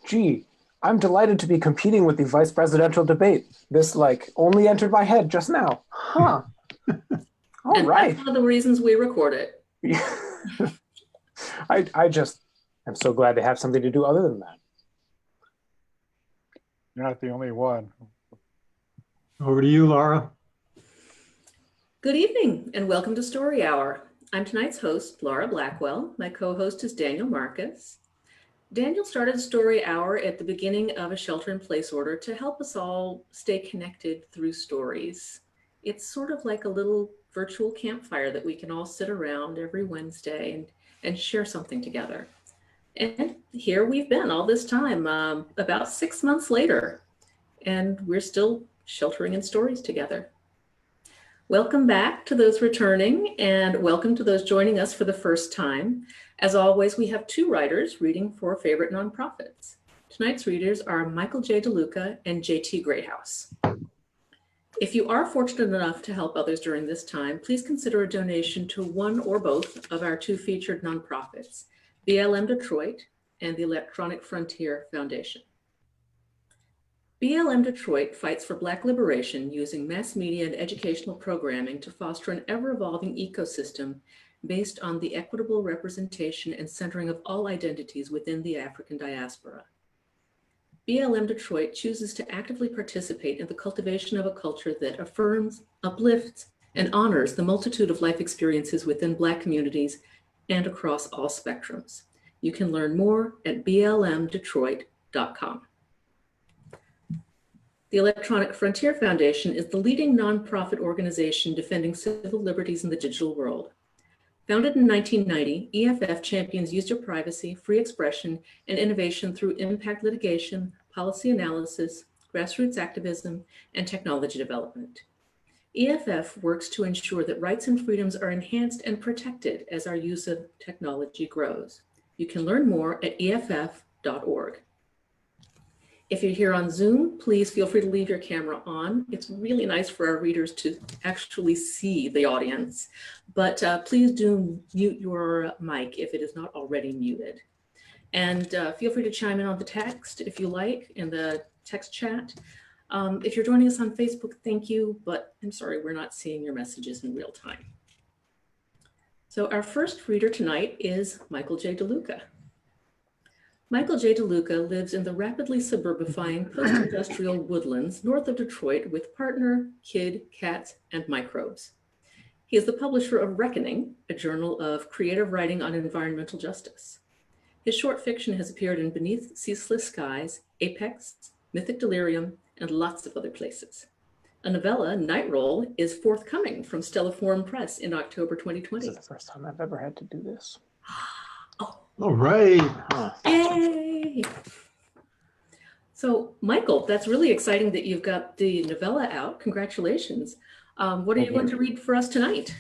Gee, I'm delighted to be competing with the vice presidential debate. This, like, only entered my head just now. Huh. All And that's right. one of the reasons we record it. I just am so glad to have something to do other than that. You're not the only one. Over to you, Laura. Good evening and welcome to Story Hour. I'm tonight's host, Laura Blackwell. My co-host is Daniel Marcus. Daniel started Story Hour at the beginning of a shelter-in-place order to help us all stay connected through stories. It's sort of like a little virtual campfire that we can all sit around every Wednesday and share something together. And here we've been all this time, about 6 months later, and we're still sheltering in stories together. Welcome back to those returning, and welcome to those joining us for the first time. As always, we have two writers reading for favorite nonprofits. Tonight's readers are Michael J. DeLuca and JT Greathouse. If you are fortunate enough to help others during this time, please consider a donation to one or both of our two featured nonprofits, BLM Detroit and the Electronic Frontier Foundation. BLM Detroit fights for Black liberation using mass media and educational programming to foster an ever-evolving ecosystem based on the equitable representation and centering of all identities within the African diaspora. BLM Detroit chooses to actively participate in the cultivation of a culture that affirms, uplifts, and honors the multitude of life experiences within Black communities and across all spectrums. You can learn more at blmdetroit.com. The Electronic Frontier Foundation is the leading nonprofit organization defending civil liberties in the digital world. Founded in 1990, EFF champions user privacy, free expression, and innovation through impact litigation, policy analysis, grassroots activism, and technology development. EFF works to ensure that rights and freedoms are enhanced and protected as our use of technology grows. You can learn more at EFF.org. If you're here on Zoom, please feel free to leave your camera on. It's really nice for our readers to actually see the audience, but please do mute your mic if it is not already muted. And feel free to chime in on the text if you like in the text chat. If you're joining us on Facebook, thank you, but I'm sorry, we're not seeing your messages in real time. So our first reader tonight is Michael J. DeLuca. Michael J. DeLuca lives in the rapidly suburbifying post-industrial woodlands north of Detroit with partner, kid, cats, and microbes. He is the publisher of Reckoning, a journal of creative writing on environmental justice. His short fiction has appeared in Beneath Ceaseless Skies, Apex, Mythic Delirium, and lots of other places. A novella, Night Roll, is forthcoming from Stelliform Press in October 2020. This is the first time I've ever had to do this. All right. Yay! So, Michael, that's really exciting that you've got the novella out. Congratulations. What are you going to read for us tonight?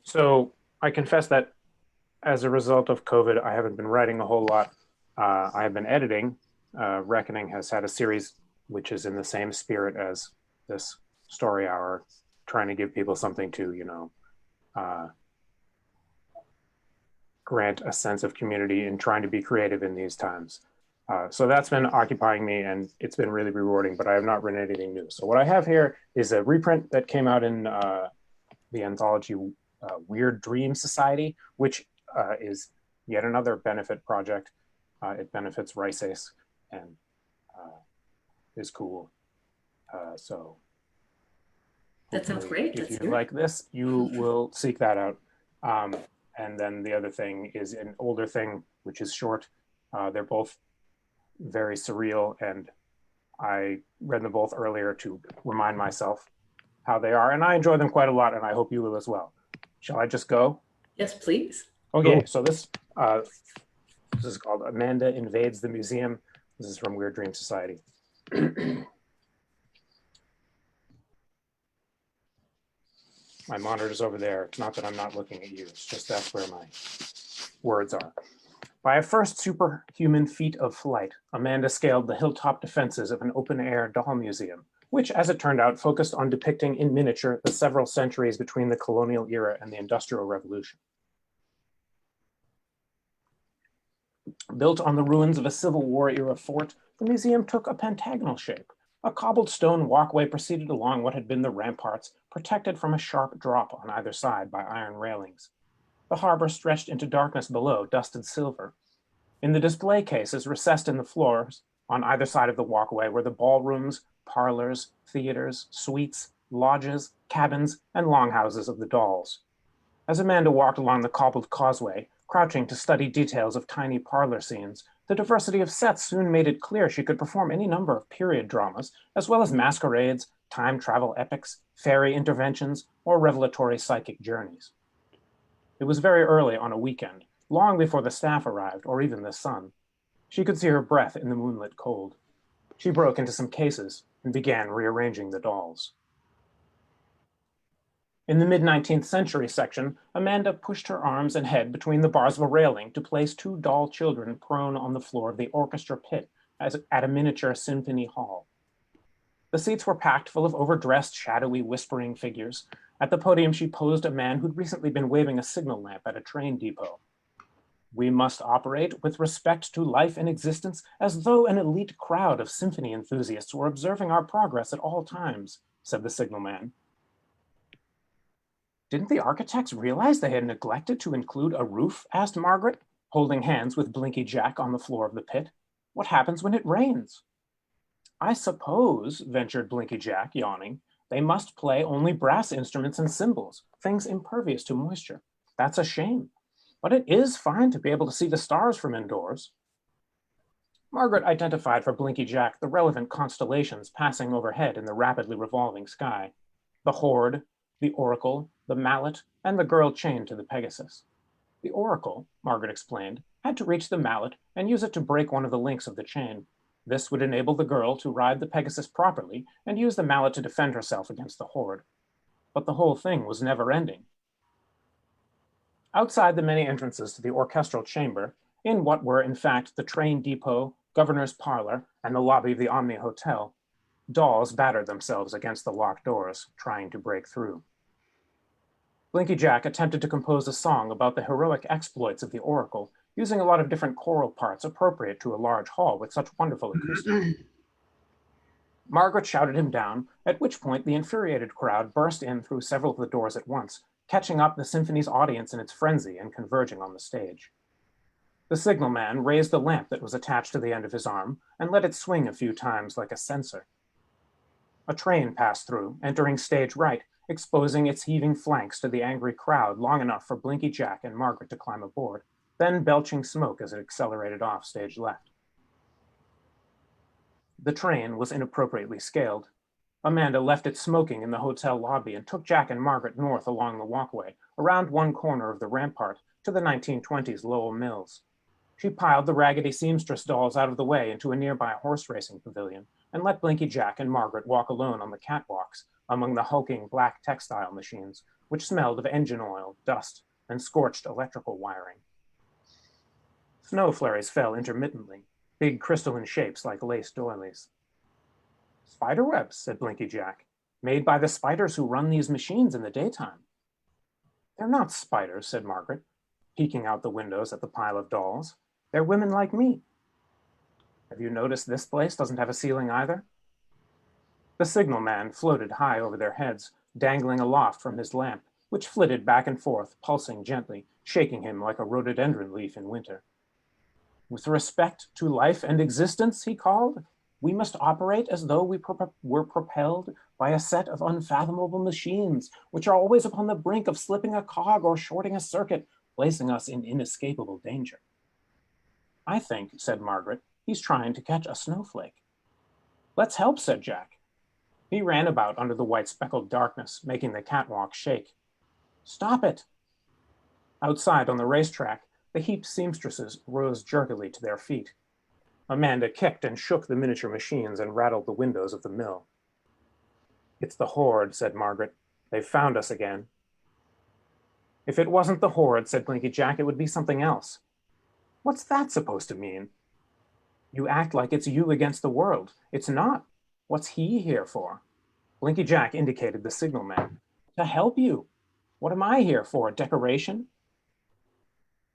So I confess that as a result of COVID, I haven't been writing a whole lot. I have been editing. Reckoning has had a series which is in the same spirit as this story hour, trying to give people something to, grant a sense of community and trying to be creative in these times. So that's been occupying me and it's been really rewarding, but I have not written anything new. So what I have here is a reprint that came out in the anthology Weird Dream Society, which is yet another benefit project. It benefits Riceace and is cool. So that sounds great. If you like this, you will seek that out. And then the other thing is an older thing, which is short. They're both very surreal, and I read them both earlier to remind myself how they are, and I enjoy them quite a lot, and I hope you will as well. Shall I just go? Yes, please. Okay, so this is called Amanda Invades the Museum. This is from Weird Dream Society. My monitor's over there. It's not that I'm not looking at you. It's just that's where my words are. By a first superhuman feat of flight, Amanda scaled the hilltop defenses of an open-air doll museum, which, as it turned out, focused on depicting in miniature the several centuries between the colonial era and the Industrial Revolution. Built on the ruins of a Civil War-era fort, the museum took a pentagonal shape. A cobbled stone walkway proceeded along what had been the ramparts, protected from a sharp drop on either side by iron railings. The harbor stretched into darkness below, dusted silver. In the display cases recessed in the floors, on either side of the walkway, were the ballrooms, parlors, theaters, suites, lodges, cabins, and longhouses of the dolls. As Amanda walked along the cobbled causeway, crouching to study details of tiny parlor scenes, the diversity of sets soon made it clear she could perform any number of period dramas, as well as masquerades, time travel epics, fairy interventions, or revelatory psychic journeys. It was very early on a weekend, long before the staff arrived, or even the sun. She could see her breath in the moonlit cold. She broke into some cases and began rearranging the dolls. In the mid-19th century section, Amanda pushed her arms and head between the bars of a railing to place two doll children prone on the floor of the orchestra pit at a miniature symphony hall. The seats were packed full of overdressed, shadowy, whispering figures. At the podium, she posed a man who'd recently been waving a signal lamp at a train depot. We must operate with respect to life and existence as though an elite crowd of symphony enthusiasts were observing our progress at all times, said the signalman. Didn't the architects realize they had neglected to include a roof? Asked Margaret, holding hands with Blinky Jack on the floor of the pit. What happens when it rains? I suppose, ventured Blinky Jack, yawning, they must play only brass instruments and cymbals, things impervious to moisture. That's a shame. But it is fine to be able to see the stars from indoors. Margaret identified for Blinky Jack the relevant constellations passing overhead in the rapidly revolving sky. The Horde, the Oracle, the Mallet, and the girl chained to the Pegasus. The Oracle, Margaret explained, had to reach the Mallet and use it to break one of the links of the chain. This would enable the girl to ride the Pegasus properly and use the Mallet to defend herself against the Horde. But the whole thing was never-ending. Outside the many entrances to the orchestral chamber, in what were in fact the train depot, governor's parlor, and the lobby of the Omni Hotel, dolls battered themselves against the locked doors, trying to break through. Blinky Jack attempted to compose a song about the heroic exploits of the Oracle, using a lot of different choral parts appropriate to a large hall with such wonderful acoustics. Margaret shouted him down, at which point the infuriated crowd burst in through several of the doors at once, catching up the symphony's audience in its frenzy and converging on the stage. The signalman raised the lamp that was attached to the end of his arm and let it swing a few times like a censer. A train passed through, entering stage right, exposing its heaving flanks to the angry crowd long enough for Blinky Jack and Margaret to climb aboard, then belching smoke as it accelerated off stage left. The train was inappropriately scaled. Amanda left it smoking in the hotel lobby and took Jack and Margaret north along the walkway, around one corner of the rampart, to the 1920s Lowell Mills. She piled the raggedy seamstress dolls out of the way into a nearby horse racing pavilion and let Blinky Jack and Margaret walk alone on the catwalks among the hulking black textile machines, which smelled of engine oil, dust, and scorched electrical wiring. Snow flurries fell intermittently, big crystalline shapes like lace doilies. Spiderwebs, said Blinky Jack, made by the spiders who run these machines in the daytime. They're not spiders, said Margaret, peeking out the windows at the pile of dolls. They're women like me. Have you noticed this place doesn't have a ceiling either? The signalman floated high over their heads, dangling aloft from his lamp, which flitted back and forth, pulsing gently, shaking him like a rhododendron leaf in winter. With respect to life and existence, he called, we must operate as though we were propelled by a set of unfathomable machines, which are always upon the brink of slipping a cog or shorting a circuit, placing us in inescapable danger. I think, said Margaret, he's trying to catch a snowflake. Let's help, said Jack. He ran about under the white speckled darkness, making the catwalk shake. Stop it! Outside on the racetrack, the heaped seamstresses rose jerkily to their feet. Amanda kicked and shook the miniature machines and rattled the windows of the mill. It's the Horde, said Margaret. They've found us again. If it wasn't the Horde, said Blinky Jack, it would be something else. What's that supposed to mean? You act like it's you against the world. It's not. What's he here for? Blinky Jack indicated the signalman. To help you. What am I here for, decoration?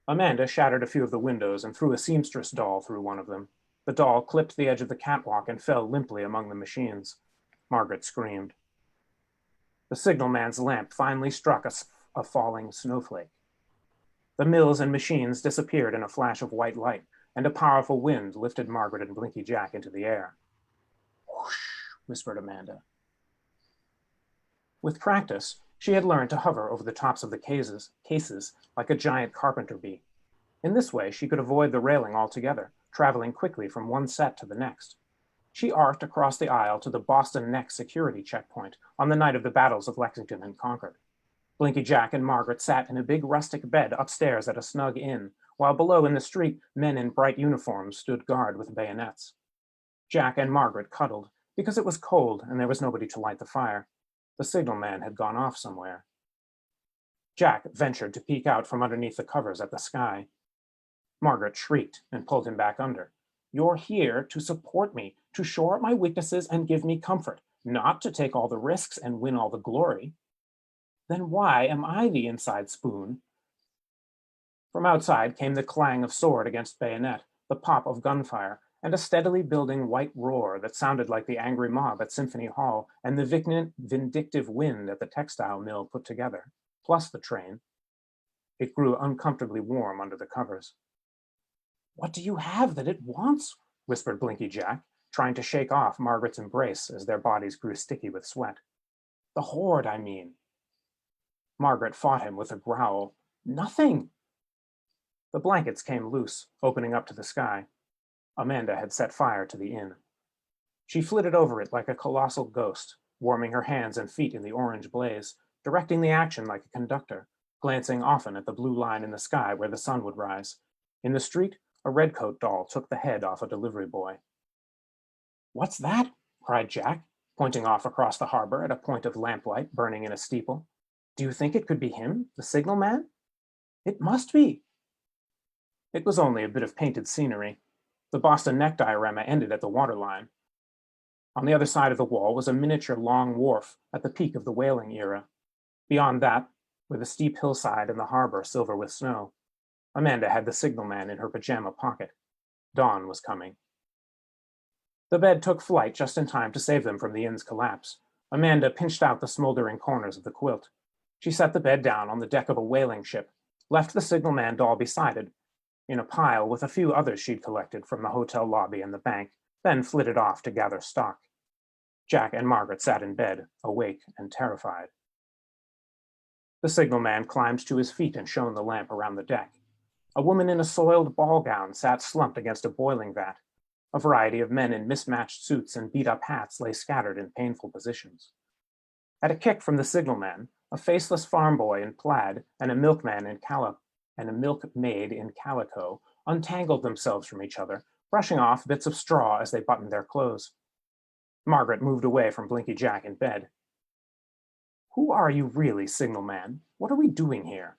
Amanda shattered a few of the windows and threw a seamstress doll through one of them. The doll clipped the edge of the catwalk and fell limply among the machines. Margaret screamed. The signalman's lamp finally struck a falling snowflake. The mills and machines disappeared in a flash of white light, and a powerful wind lifted Margaret and Blinky Jack into the air. Whoosh, whispered Amanda. With practice, she had learned to hover over the tops of the cases like a giant carpenter bee. In this way, she could avoid the railing altogether, traveling quickly from one set to the next. She arced across the aisle to the Boston Neck security checkpoint on the night of the battles of Lexington and Concord. Blinky Jack and Margaret sat in a big rustic bed upstairs at a snug inn, while below in the street, men in bright uniforms stood guard with bayonets. Jack and Margaret cuddled, because it was cold and there was nobody to light the fire. The signalman had gone off somewhere. Jack ventured to peek out from underneath the covers at the sky. Margaret shrieked and pulled him back under. You're here to support me, to shore up my weaknesses and give me comfort, not to take all the risks and win all the glory. Then why am I the inside spoon? From outside came the clang of sword against bayonet, the pop of gunfire, and a steadily building white roar that sounded like the angry mob at Symphony Hall and the vindictive wind at the textile mill put together, plus the train. It grew uncomfortably warm under the covers. What do you have that it wants? Whispered Blinky Jack, trying to shake off Margaret's embrace as their bodies grew sticky with sweat. The horde, I mean. Margaret fought him with a growl. Nothing. The blankets came loose, opening up to the sky. Amanda had set fire to the inn. She flitted over it like a colossal ghost, warming her hands and feet in the orange blaze, directing the action like a conductor, glancing often at the blue line in the sky where the sun would rise. In the street, a redcoat doll took the head off a delivery boy. What's that? Cried Jack, pointing off across the harbor at a point of lamplight burning in a steeple. Do you think it could be him, the signalman? It must be. It was only a bit of painted scenery. The Boston Neck diorama ended at the waterline. On the other side of the wall was a miniature long wharf at the peak of the whaling era. Beyond that were the steep hillside and the harbor silver with snow. Amanda had the signalman in her pajama pocket. Dawn was coming. The bed took flight just in time to save them from the inn's collapse. Amanda pinched out the smoldering corners of the quilt. She set the bed down on the deck of a whaling ship, left the signalman doll beside it, in a pile with a few others she'd collected from the hotel lobby and the bank, then flitted off to gather stock. Jack and Margaret sat in bed, awake and terrified. The signalman climbed to his feet and shone the lamp around the deck. A woman in a soiled ball gown sat slumped against a boiling vat. A variety of men in mismatched suits and beat-up hats lay scattered in painful positions. At a kick from the signalman, a faceless farm boy in plaid and a milkmaid in calico untangled themselves from each other, brushing off bits of straw as they buttoned their clothes. Margaret moved away from Blinky Jack in bed. Who are you really, signalman? What are we doing here?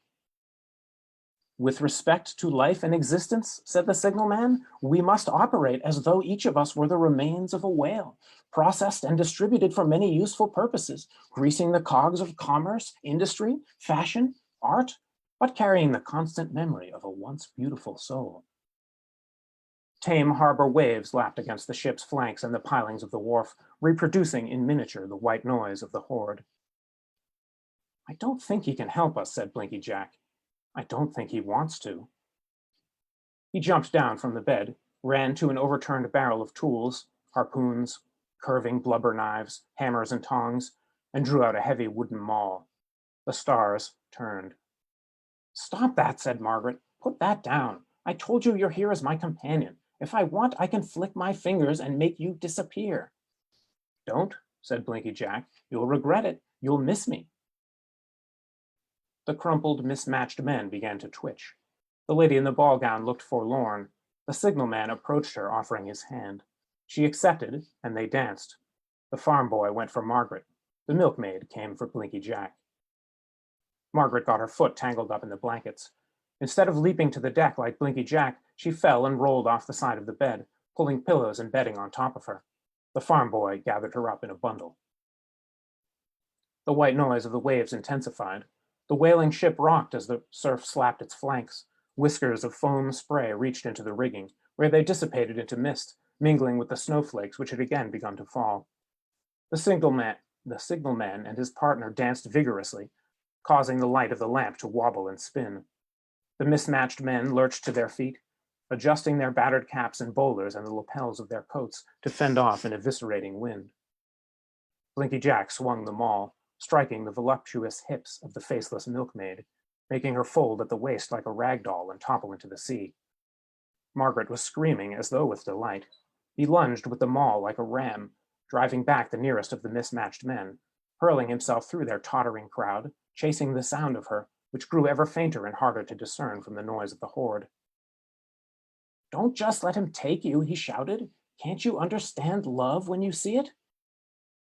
With respect to life and existence, said the signalman, we must operate as though each of us were the remains of a whale, processed and distributed for many useful purposes, greasing the cogs of commerce, industry, fashion, art, but carrying the constant memory of a once beautiful soul. Tame harbor waves lapped against the ship's flanks and the pilings of the wharf, reproducing in miniature the white noise of the horde. I don't think he can help us, said Blinky Jack. I don't think he wants to. He jumped down from the bed, ran to an overturned barrel of tools, harpoons, curving blubber knives, hammers and tongs, and drew out a heavy wooden maul. The stars turned. Stop that, said Margaret. Put that down. I told you you're here as my companion. If I want, I can flick my fingers and make you disappear. Don't, said Blinky Jack. You'll regret it. You'll miss me. The crumpled, mismatched men began to twitch. The lady in the ball gown looked forlorn. The signalman approached her, offering his hand. She accepted, and they danced. The farm boy went for Margaret. The milkmaid came for Blinky Jack. Margaret got her foot tangled up in the blankets. Instead of leaping to the deck like Blinky Jack, she fell and rolled off the side of the bed, pulling pillows and bedding on top of her. The farm boy gathered her up in a bundle. The white noise of the waves intensified. The whaling ship rocked as the surf slapped its flanks. Whiskers of foam spray reached into the rigging, where they dissipated into mist, mingling with the snowflakes which had again begun to fall. The signalman and his partner danced vigorously, causing the light of the lamp to wobble and spin. The mismatched men lurched to their feet, adjusting their battered caps and bowlers and the lapels of their coats to fend off an eviscerating wind. Blinky Jack swung the maul, striking the voluptuous hips of the faceless milkmaid, making her fold at the waist like a rag doll and topple into the sea. Margaret was screaming as though with delight. He lunged with the maul like a ram, driving back the nearest of the mismatched men, hurling himself through their tottering crowd, chasing the sound of her, which grew ever fainter and harder to discern from the noise of the horde. "Don't just let him take you," he shouted. "Can't you understand love when you see it?"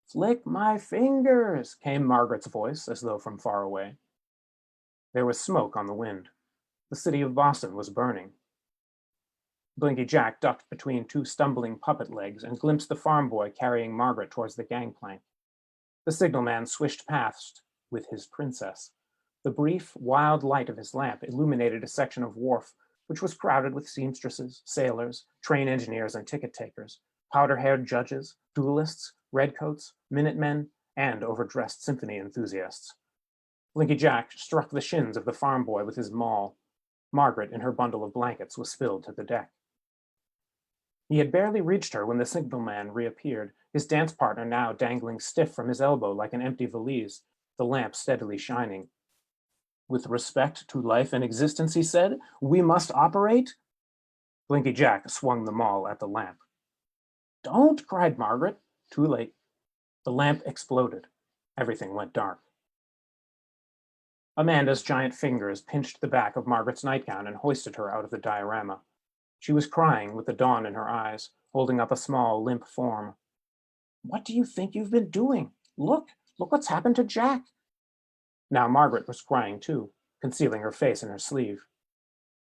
"Flick my fingers," came Margaret's voice, as though from far away. There was smoke on the wind. The city of Boston was burning. Blinky Jack ducked between two stumbling puppet legs and glimpsed the farm boy carrying Margaret towards the gangplank. The signalman swished past with his princess. The brief, wild light of his lamp illuminated a section of wharf which was crowded with seamstresses, sailors, train engineers, and ticket takers, powder-haired judges, duelists, redcoats, minutemen, and overdressed symphony enthusiasts. Blinky Jack struck the shins of the farm boy with his maul. Margaret, in her bundle of blankets, was spilled to the deck. He had barely reached her when the signalman reappeared, his dance partner now dangling stiff from his elbow like an empty valise, the lamp steadily shining. "With respect to life and existence," he said, "we must operate." Blinky Jack swung the maul at the lamp. "Don't," cried Margaret. Too late. The lamp exploded. Everything went dark. Amanda's giant fingers pinched the back of Margaret's nightgown and hoisted her out of the diorama. She was crying with the dawn in her eyes, holding up a small, limp form. "What do you think you've been doing? Look what's happened to Jack." Now Margaret was crying too, concealing her face in her sleeve.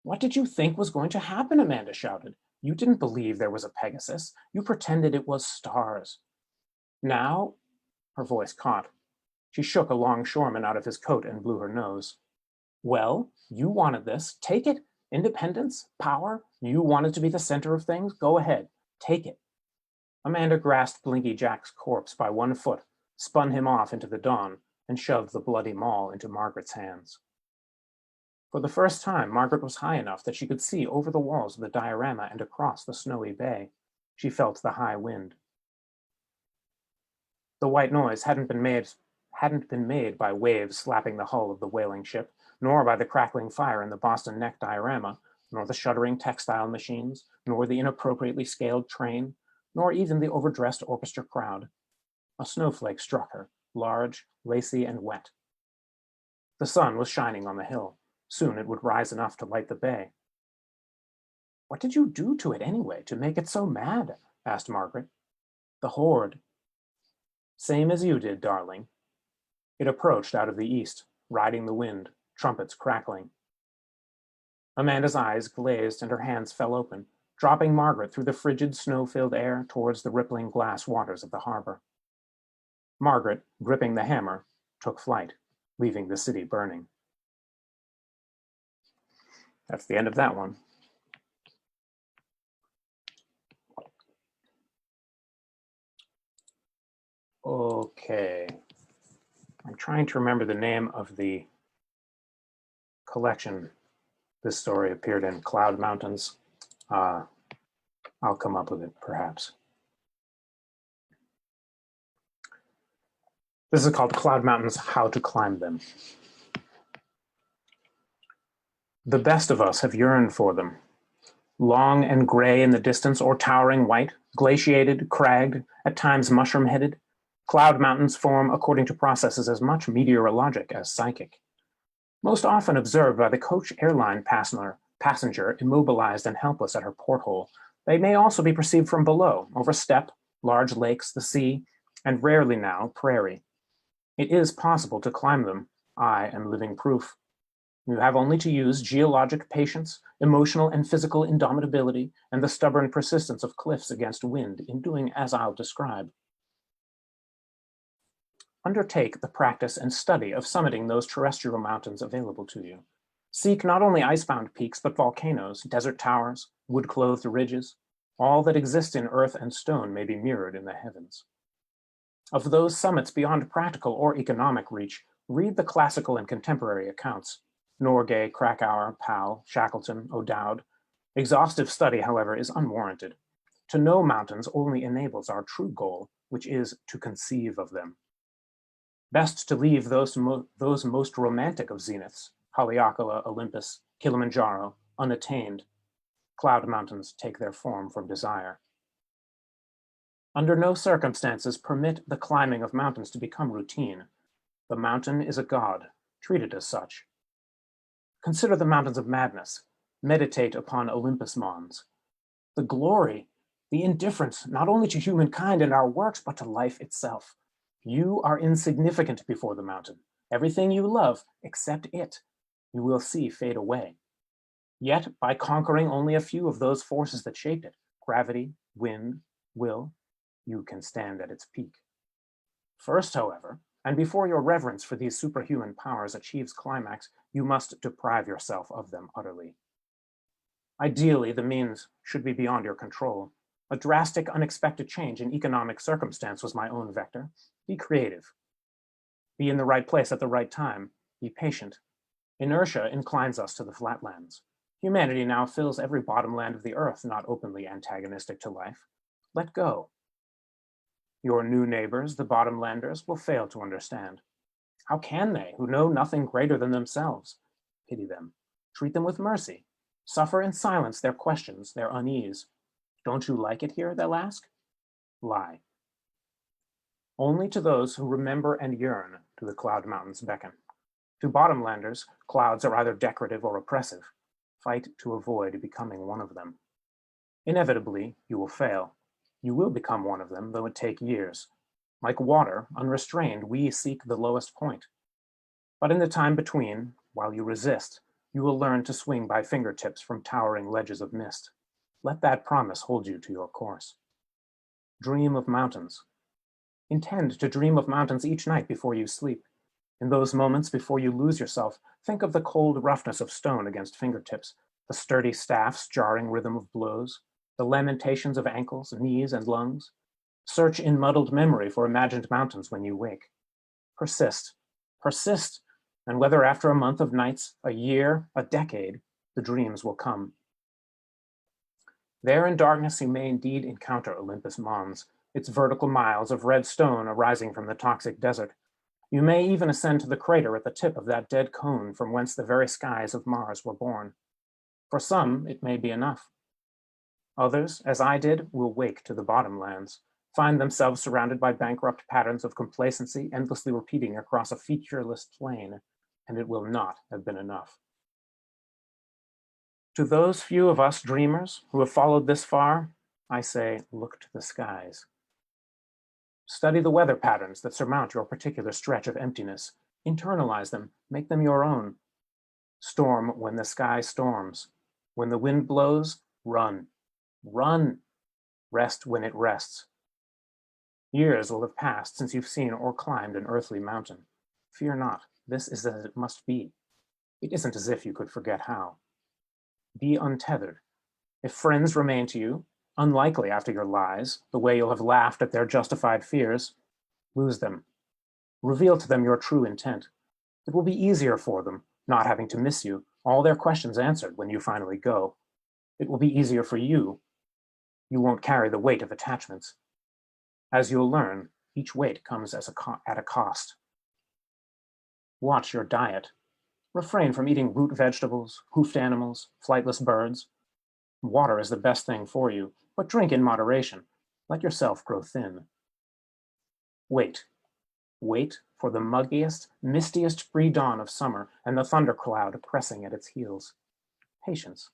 "What did you think was going to happen?" Amanda shouted. "You didn't believe there was a Pegasus. You pretended it was stars. Now," her voice caught. She shook a longshoreman out of his coat and blew her nose. "Well, you wanted this. Take it. Independence, power. You wanted to be the center of things. Go ahead. Take it." Amanda grasped Blinky Jack's corpse by one foot, spun him off into the dawn, and shoved the bloody maul into Margaret's hands. For the first time, Margaret was high enough that she could see over the walls of the diorama and across the snowy bay. She felt the high wind. The white noise hadn't been made by waves slapping the hull of the whaling ship, nor by the crackling fire in the Boston Neck diorama, nor the shuddering textile machines, nor the inappropriately scaled train, nor even the overdressed orchestra crowd. A snowflake struck her, large, lacy, and wet. The sun was shining on the hill. Soon it would rise enough to light the bay. "What did you do to it anyway, to make it so mad?" asked Margaret. "The horde." "Same as you did, darling." It approached out of the east, riding the wind, trumpets crackling. Amanda's eyes glazed and her hands fell open, dropping Margaret through the frigid, snow-filled air towards the rippling glass waters of the harbor. Margaret, gripping the hammer, took flight, leaving the city burning. That's the end of that one. Okay. I'm trying to remember the name of the collection this story appeared in, Cloud Mountains. I'll come up with it, perhaps. This is called Cloud Mountains, How to Climb Them. The best of us have yearned for them. Long and gray in the distance, or towering white, glaciated, cragged, at times mushroom-headed, cloud mountains form according to processes as much meteorologic as psychic. Most often observed by the coach airline passenger immobilized and helpless at her porthole, they may also be perceived from below, over steppe, large lakes, the sea, and rarely now prairie. It is possible to climb them. I am living proof. You have only to use geologic patience, emotional and physical indomitability, and the stubborn persistence of cliffs against wind in doing as I'll describe. Undertake the practice and study of summiting those terrestrial mountains available to you. Seek not only ice-bound peaks, but volcanoes, desert towers, wood-clothed ridges. All that exists in earth and stone may be mirrored in the heavens. Of those summits beyond practical or economic reach, read the classical and contemporary accounts. Norgay, Krakauer, Powell, Shackleton, O'Dowd. Exhaustive study, however, is unwarranted. To know mountains only enables our true goal, which is to conceive of them. Best to leave those most romantic of zeniths, Haleakala, Olympus, Kilimanjaro, unattained. Cloud mountains take their form from desire. Under no circumstances permit the climbing of mountains to become routine. The mountain is a god, treat it as such. Consider the mountains of madness. Meditate upon Olympus Mons. The glory, the indifference, not only to humankind and our works, but to life itself. You are insignificant before the mountain. Everything you love, except it, you will see fade away. Yet, by conquering only a few of those forces that shaped it, gravity, wind, will, you can stand at its peak. First, however, and before your reverence for these superhuman powers achieves climax, you must deprive yourself of them utterly. Ideally, the means should be beyond your control. A drastic, unexpected change in economic circumstance was my own vector. Be creative. Be in the right place at the right time. Be patient. Inertia inclines us to the flatlands. Humanity now fills every bottomland of the earth, not openly antagonistic to life. Let go. Your new neighbors, the bottomlanders, will fail to understand. How can they, who know nothing greater than themselves? Pity them. Treat them with mercy. Suffer in silence their questions, their unease. Don't you like it here, they'll ask? Lie. Only to those who remember and yearn do the cloud mountains beckon. To bottomlanders, clouds are either decorative or oppressive. Fight to avoid becoming one of them. Inevitably, you will fail. You will become one of them, though it take years. Like water, unrestrained, we seek the lowest point. But in the time between, while you resist, you will learn to swing by fingertips from towering ledges of mist. Let that promise hold you to your course. Dream of mountains. Intend to dream of mountains each night before you sleep. In those moments before you lose yourself, think of the cold roughness of stone against fingertips, the sturdy staff's jarring rhythm of blows, the lamentations of ankles, knees, and lungs. Search in muddled memory for imagined mountains when you wake. Persist, persist, and whether after a month of nights, a year, a decade, the dreams will come. There in darkness you may indeed encounter Olympus Mons, its vertical miles of red stone arising from the toxic desert. You may even ascend to the crater at the tip of that dead cone from whence the very skies of Mars were born. For some, it may be enough. Others, as I did, will wake to the bottomlands, find themselves surrounded by bankrupt patterns of complacency endlessly repeating across a featureless plain, and it will not have been enough. To those few of us dreamers who have followed this far, I say, look to the skies. Study the weather patterns that surmount your particular stretch of emptiness. Internalize them, make them your own. Storm when the sky storms. When the wind blows, run. Run. Rest when it rests. Years will have passed since you've seen or climbed an earthly mountain. Fear not, this is as it must be. It isn't as if you could forget how. Be untethered. If friends remain to you, unlikely after your lies, the way you'll have laughed at their justified fears, lose them. Reveal to them your true intent. It will be easier for them, not having to miss you, all their questions answered when you finally go. It will be easier for you. You won't carry the weight of attachments. As you'll learn, each weight comes at a cost. Watch your diet. Refrain from eating root vegetables, hoofed animals, flightless birds. Water is the best thing for you, but drink in moderation. Let yourself grow thin. Wait. Wait for the muggiest, mistiest pre-dawn of summer and the thundercloud pressing at its heels. Patience.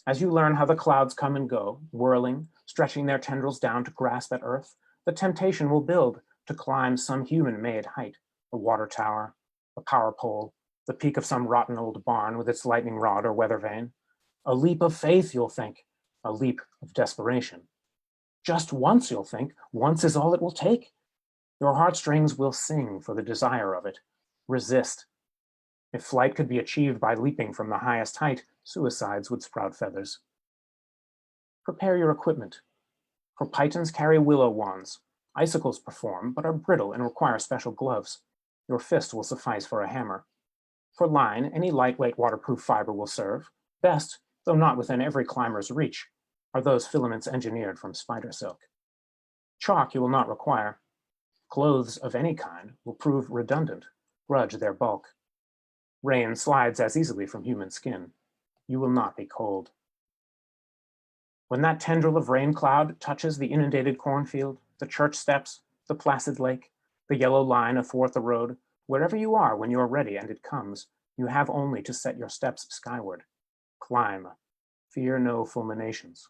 As you learn how the clouds come and go, whirling, stretching their tendrils down to grasp at earth, the temptation will build to climb some human-made height, a water tower, a power pole, the peak of some rotten old barn with its lightning rod or weather vane. A leap of faith, you'll think, a leap of desperation. Just once, you'll think, once is all it will take. Your heartstrings will sing for the desire of it. Resist. If flight could be achieved by leaping from the highest height, suicides would sprout feathers. Prepare your equipment. For pythons carry willow wands. Icicles perform, but are brittle and require special gloves. Your fist will suffice for a hammer. For line, any lightweight waterproof fiber will serve. Best, though not within every climber's reach, are those filaments engineered from spider silk. Chalk you will not require. Clothes of any kind will prove redundant, grudge their bulk. Rain slides as easily from human skin. You will not be cold. When that tendril of rain cloud touches the inundated cornfield, the church steps, the placid lake, the yellow line athwart the road, wherever you are when you are ready and it comes, you have only to set your steps skyward. Climb. Fear no fulminations.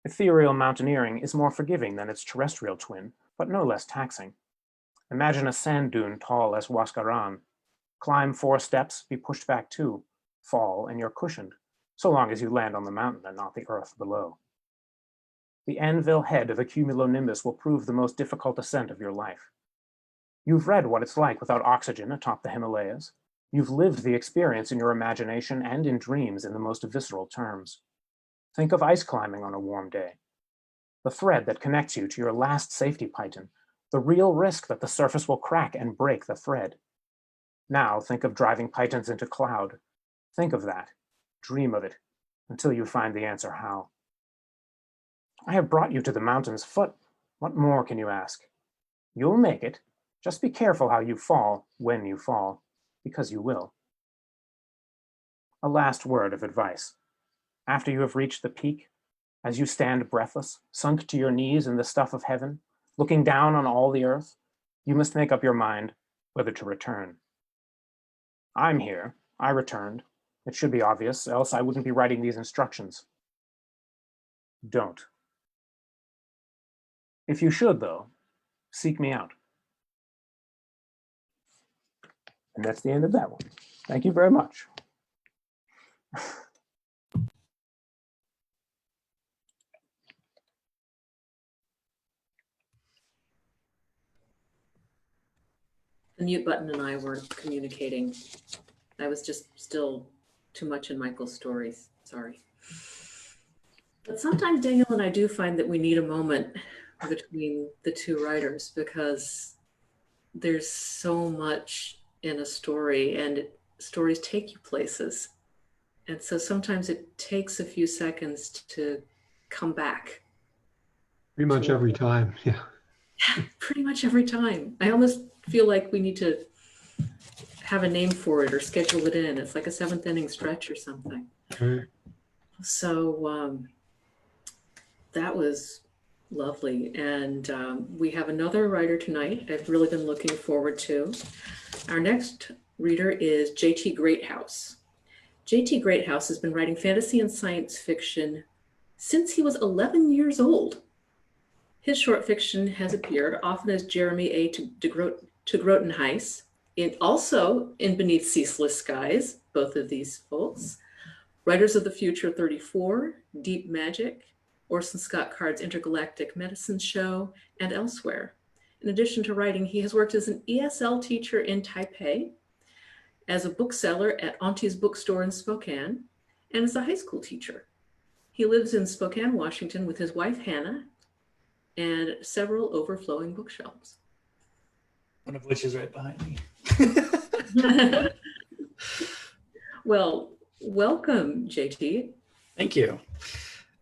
Ethereal mountaineering is more forgiving than its terrestrial twin, but no less taxing. Imagine a sand dune tall as Huascaran. Climb 4 steps, be pushed back 2, fall, and you're cushioned, so long as you land on the mountain and not the earth below. The anvil head of a cumulonimbus will prove the most difficult ascent of your life. You've read what it's like without oxygen atop the Himalayas. You've lived the experience in your imagination and in dreams in the most visceral terms. Think of ice climbing on a warm day. The thread that connects you to your last safety python, the real risk that the surface will crack and break the thread. Now think of driving pythons into cloud. Think of that. Dream of it, until you find the answer how. I have brought you to the mountain's foot. What more can you ask? You'll make it. Just be careful how you fall when you fall, because you will. A last word of advice. After you have reached the peak, as you stand breathless, sunk to your knees in the stuff of heaven, looking down on all the earth, you must make up your mind whether to return. I'm here. I returned. It should be obvious, else I wouldn't be writing these instructions. Don't. If you should, though, seek me out. And that's the end of that one. Thank you very much. The mute button and I weren't communicating. I was just still too much in Michael's stories. Sorry. But sometimes Daniel and I do find that we need a moment between the two writers because there's so much in a story and stories take you places. And so sometimes it takes a few seconds to come back. Pretty much every time. Yeah. Pretty much every time. I almost feel like we need to have a name for it or schedule it in. It's like a 7th inning stretch or something. Right. So that was lovely. And we have another writer tonight I've really been looking forward to. Our next reader is J.T. Greathouse. J.T. Greathouse has been writing fantasy and science fiction since he was 11 years old. His short fiction has appeared often as Jeremy A. to Grotenhuis, also in Beneath Ceaseless Skies, both of these folks, Writers of the Future 34, Deep Magic, Orson Scott Card's Intergalactic Medicine Show, and elsewhere. In addition to writing, he has worked as an ESL teacher in Taipei, as a bookseller at Auntie's Bookstore in Spokane, and as a high school teacher. He lives in Spokane, Washington with his wife, Hannah, and several overflowing bookshelves. One of which is right behind me. Well, welcome, JT. Thank you.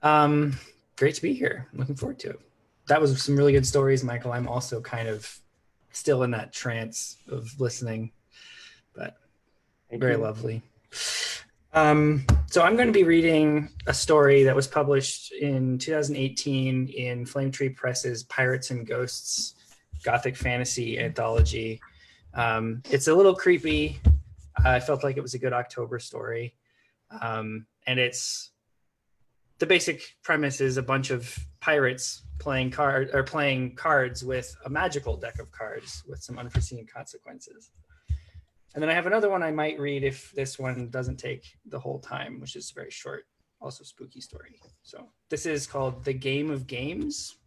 Great to be here. I'm looking forward to it. That was some really good stories, Michael. I'm also kind of still in that trance of listening, but very lovely. So I'm going to be reading a story that was published in 2018 in Flame Tree Press's Pirates and Ghosts Gothic Fantasy Anthology. It's a little creepy. I felt like it was a good October story. And it's the basic premise is a bunch of pirates playing cards with a magical deck of cards with some unforeseen consequences. And then I have another one I might read if this one doesn't take the whole time, which is very short, also spooky story. So this is called The Game of Games.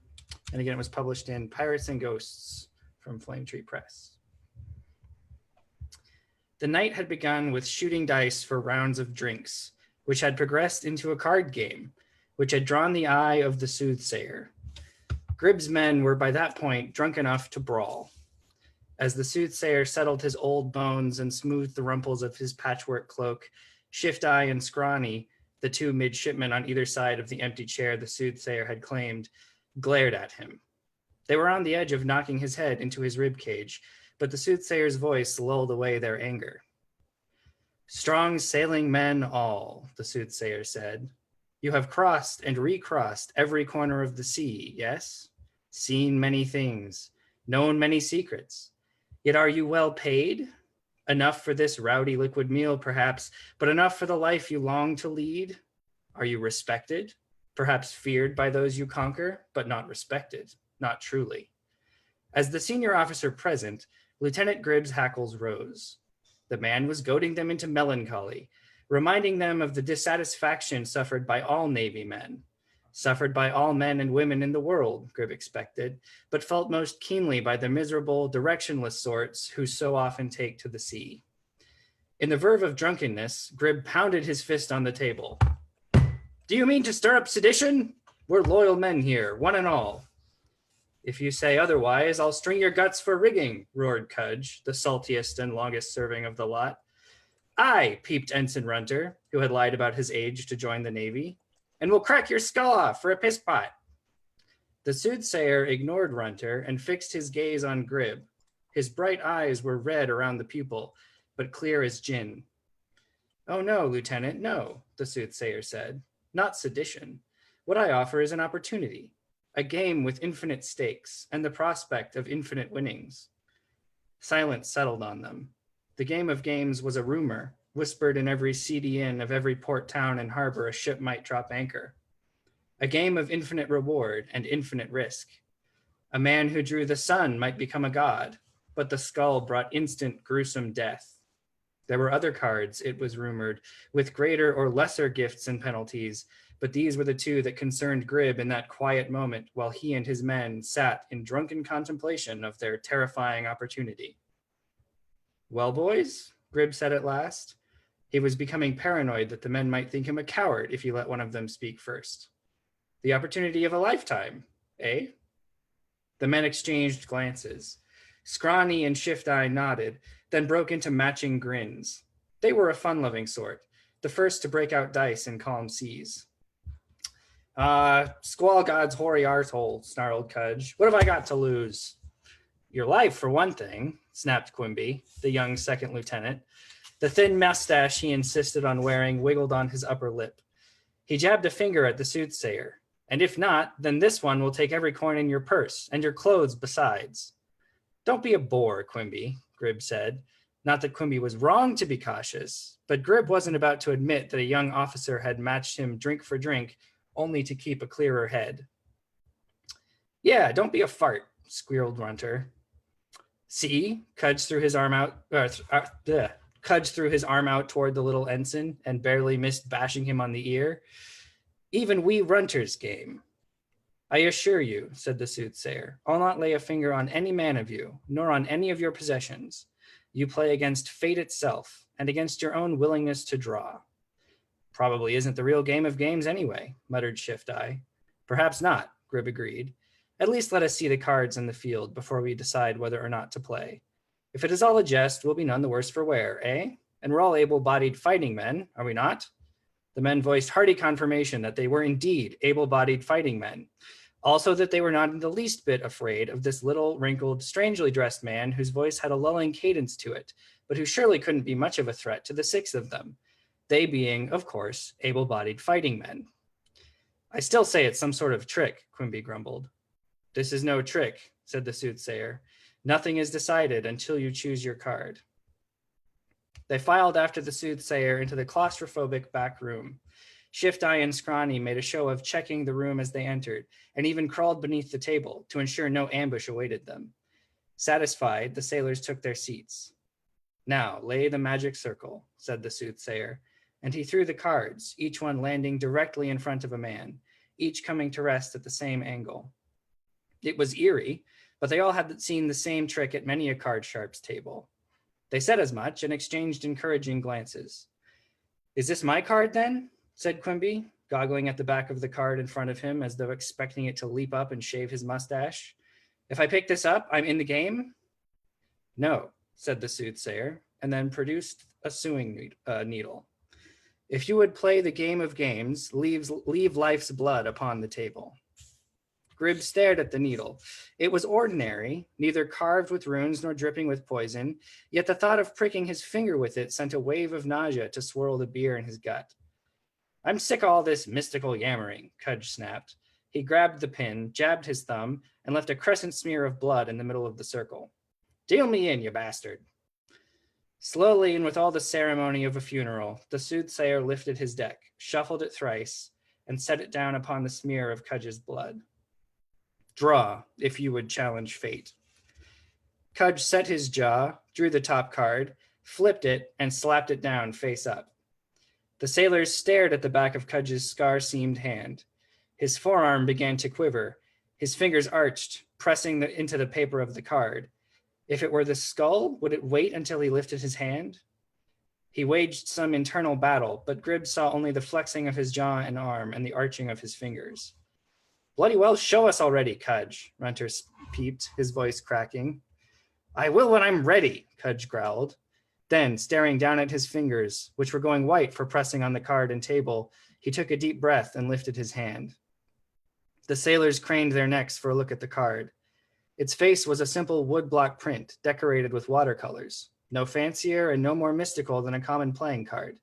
And again, it was published in Pirates and Ghosts from Flame Tree Press. The night had begun with shooting dice for rounds of drinks, which had progressed into a card game, which had drawn the eye of the soothsayer. Gribb's men were by that point drunk enough to brawl. As the soothsayer settled his old bones and smoothed the rumples of his patchwork cloak, Shift-Eye and Scrawny, the two midshipmen on either side of the empty chair the soothsayer had claimed, glared at him. They were on the edge of knocking his head into his rib cage, but the soothsayer's voice lulled away their anger. "Strong sailing men all," the soothsayer said. "You have crossed and recrossed every corner of the sea, yes? Seen many things, known many secrets. Yet are you well paid? Enough for this rowdy liquid meal, perhaps, but enough for the life you long to lead? Are you respected? Perhaps feared by those you conquer, but not respected, not truly." As the senior officer present, Lieutenant Gribb's hackles rose. The man was goading them into melancholy, reminding them of the dissatisfaction suffered by all Navy men, suffered by all men and women in the world, Gribb expected, but felt most keenly by the miserable, directionless sorts who so often take to the sea. In the verve of drunkenness, Gribb pounded his fist on the table. "Do you mean to stir up sedition? We're loyal men here, one and all." "If you say otherwise, I'll string your guts for rigging," roared Cudge, the saltiest and longest serving of the lot. "Aye," peeped Ensign Runter, who had lied about his age to join the Navy, "and we'll crack your skull off for a piss pot." The soothsayer ignored Runter and fixed his gaze on Gribb. His bright eyes were red around the pupil, but clear as gin. "Oh no, Lieutenant, no," the soothsayer said. "Not sedition. What I offer is an opportunity. A game with infinite stakes and the prospect of infinite winnings." Silence settled on them. The game of games was a rumor, whispered in every seedy inn of every port town and harbor a ship might drop anchor. A game of infinite reward and infinite risk. A man who drew the sun might become a god, but the skull brought instant gruesome death. There were other cards, it was rumored, with greater or lesser gifts and penalties, but these were the two that concerned Gribb in that quiet moment while he and his men sat in drunken contemplation of their terrifying opportunity. "Well, boys," Gribb said at last. He was becoming paranoid that the men might think him a coward if he let one of them speak first. "The opportunity of a lifetime, eh?" The men exchanged glances. Scrawny and Shift-Eye nodded, then broke into matching grins. They were a fun-loving sort, the first to break out dice in calm seas. Squall God's hoary arsehole," snarled Cudge. "What have I got to lose?" "Your life, for one thing," snapped Quimby, the young second lieutenant. The thin mustache he insisted on wearing wiggled on his upper lip. He jabbed a finger at the soothsayer. "And if not, then this one will take every coin in your purse, and your clothes besides." "Don't be a bore, Quimby," Gribb said. Not that Quimby was wrong to be cautious, but Gribb wasn't about to admit that a young officer had matched him drink for drink only to keep a clearer head. "Yeah, don't be a fart," squealed Runter. "See?" Cudge threw his arm out toward the little ensign and barely missed bashing him on the ear. "Even we Runter's game." "I assure you," said the soothsayer, "I'll not lay a finger on any man of you, nor on any of your possessions. You play against fate itself and against your own willingness to draw." "Probably isn't the real game of games anyway," muttered Shift-Eye. "Perhaps not," Gribb agreed. "At least let us see the cards in the field before we decide whether or not to play. If it is all a jest, we'll be none the worse for wear, eh? And we're all able-bodied fighting men, are we not?" The men voiced hearty confirmation that they were indeed able-bodied fighting men. Also that they were not in the least bit afraid of this little, wrinkled, strangely dressed man whose voice had a lulling cadence to it, but who surely couldn't be much of a threat to the six of them, they being, of course, able-bodied fighting men. "I still say it's some sort of trick," Quimby grumbled. "This is no trick," said the soothsayer. "Nothing is decided until you choose your card." They filed after the soothsayer into the claustrophobic back room. Shift-Eye and Scrawny made a show of checking the room as they entered, and even crawled beneath the table to ensure no ambush awaited them. Satisfied, the sailors took their seats. "Now, lay the magic circle," said the soothsayer, and he threw the cards, each one landing directly in front of a man, each coming to rest at the same angle. It was eerie, but they all had seen the same trick at many a card sharp's table. They said as much and exchanged encouraging glances. Is this my card then? Said Quimby, goggling at the back of the card in front of him as though expecting it to leap up and shave his mustache. If I pick this up, I'm in the game? No, said the soothsayer, and then produced a sewing needle. If you would play the game of games, leave life's blood upon the table. Gribb stared at the needle. It was ordinary, neither carved with runes nor dripping with poison, yet the thought of pricking his finger with it sent a wave of nausea to swirl the beer in his gut. I'm sick of all this mystical yammering, Cudge snapped. He grabbed the pin, jabbed his thumb, and left a crescent smear of blood in the middle of the circle. Deal me in, you bastard. Slowly and with all the ceremony of a funeral, the soothsayer lifted his deck, shuffled it thrice, and set it down upon the smear of Cudge's blood. Draw, if you would challenge fate. Cudge set his jaw, drew the top card, flipped it, and slapped it down face up. The sailors stared at the back of Cudge's scar-seamed hand. His forearm began to quiver, his fingers arched, pressing into the paper of the card. If it were the skull, would it wait until he lifted his hand? He waged some internal battle, but Gribb saw only the flexing of his jaw and arm and the arching of his fingers. Bloody well, show us already, Cudge, Runter peeped, his voice cracking. I will when I'm ready, Cudge growled. Then, staring down at his fingers, which were going white for pressing on the card and table, he took a deep breath and lifted his hand. The sailors craned their necks for a look at the card. Its face was a simple woodblock print decorated with watercolors, no fancier and no more mystical than a common playing card.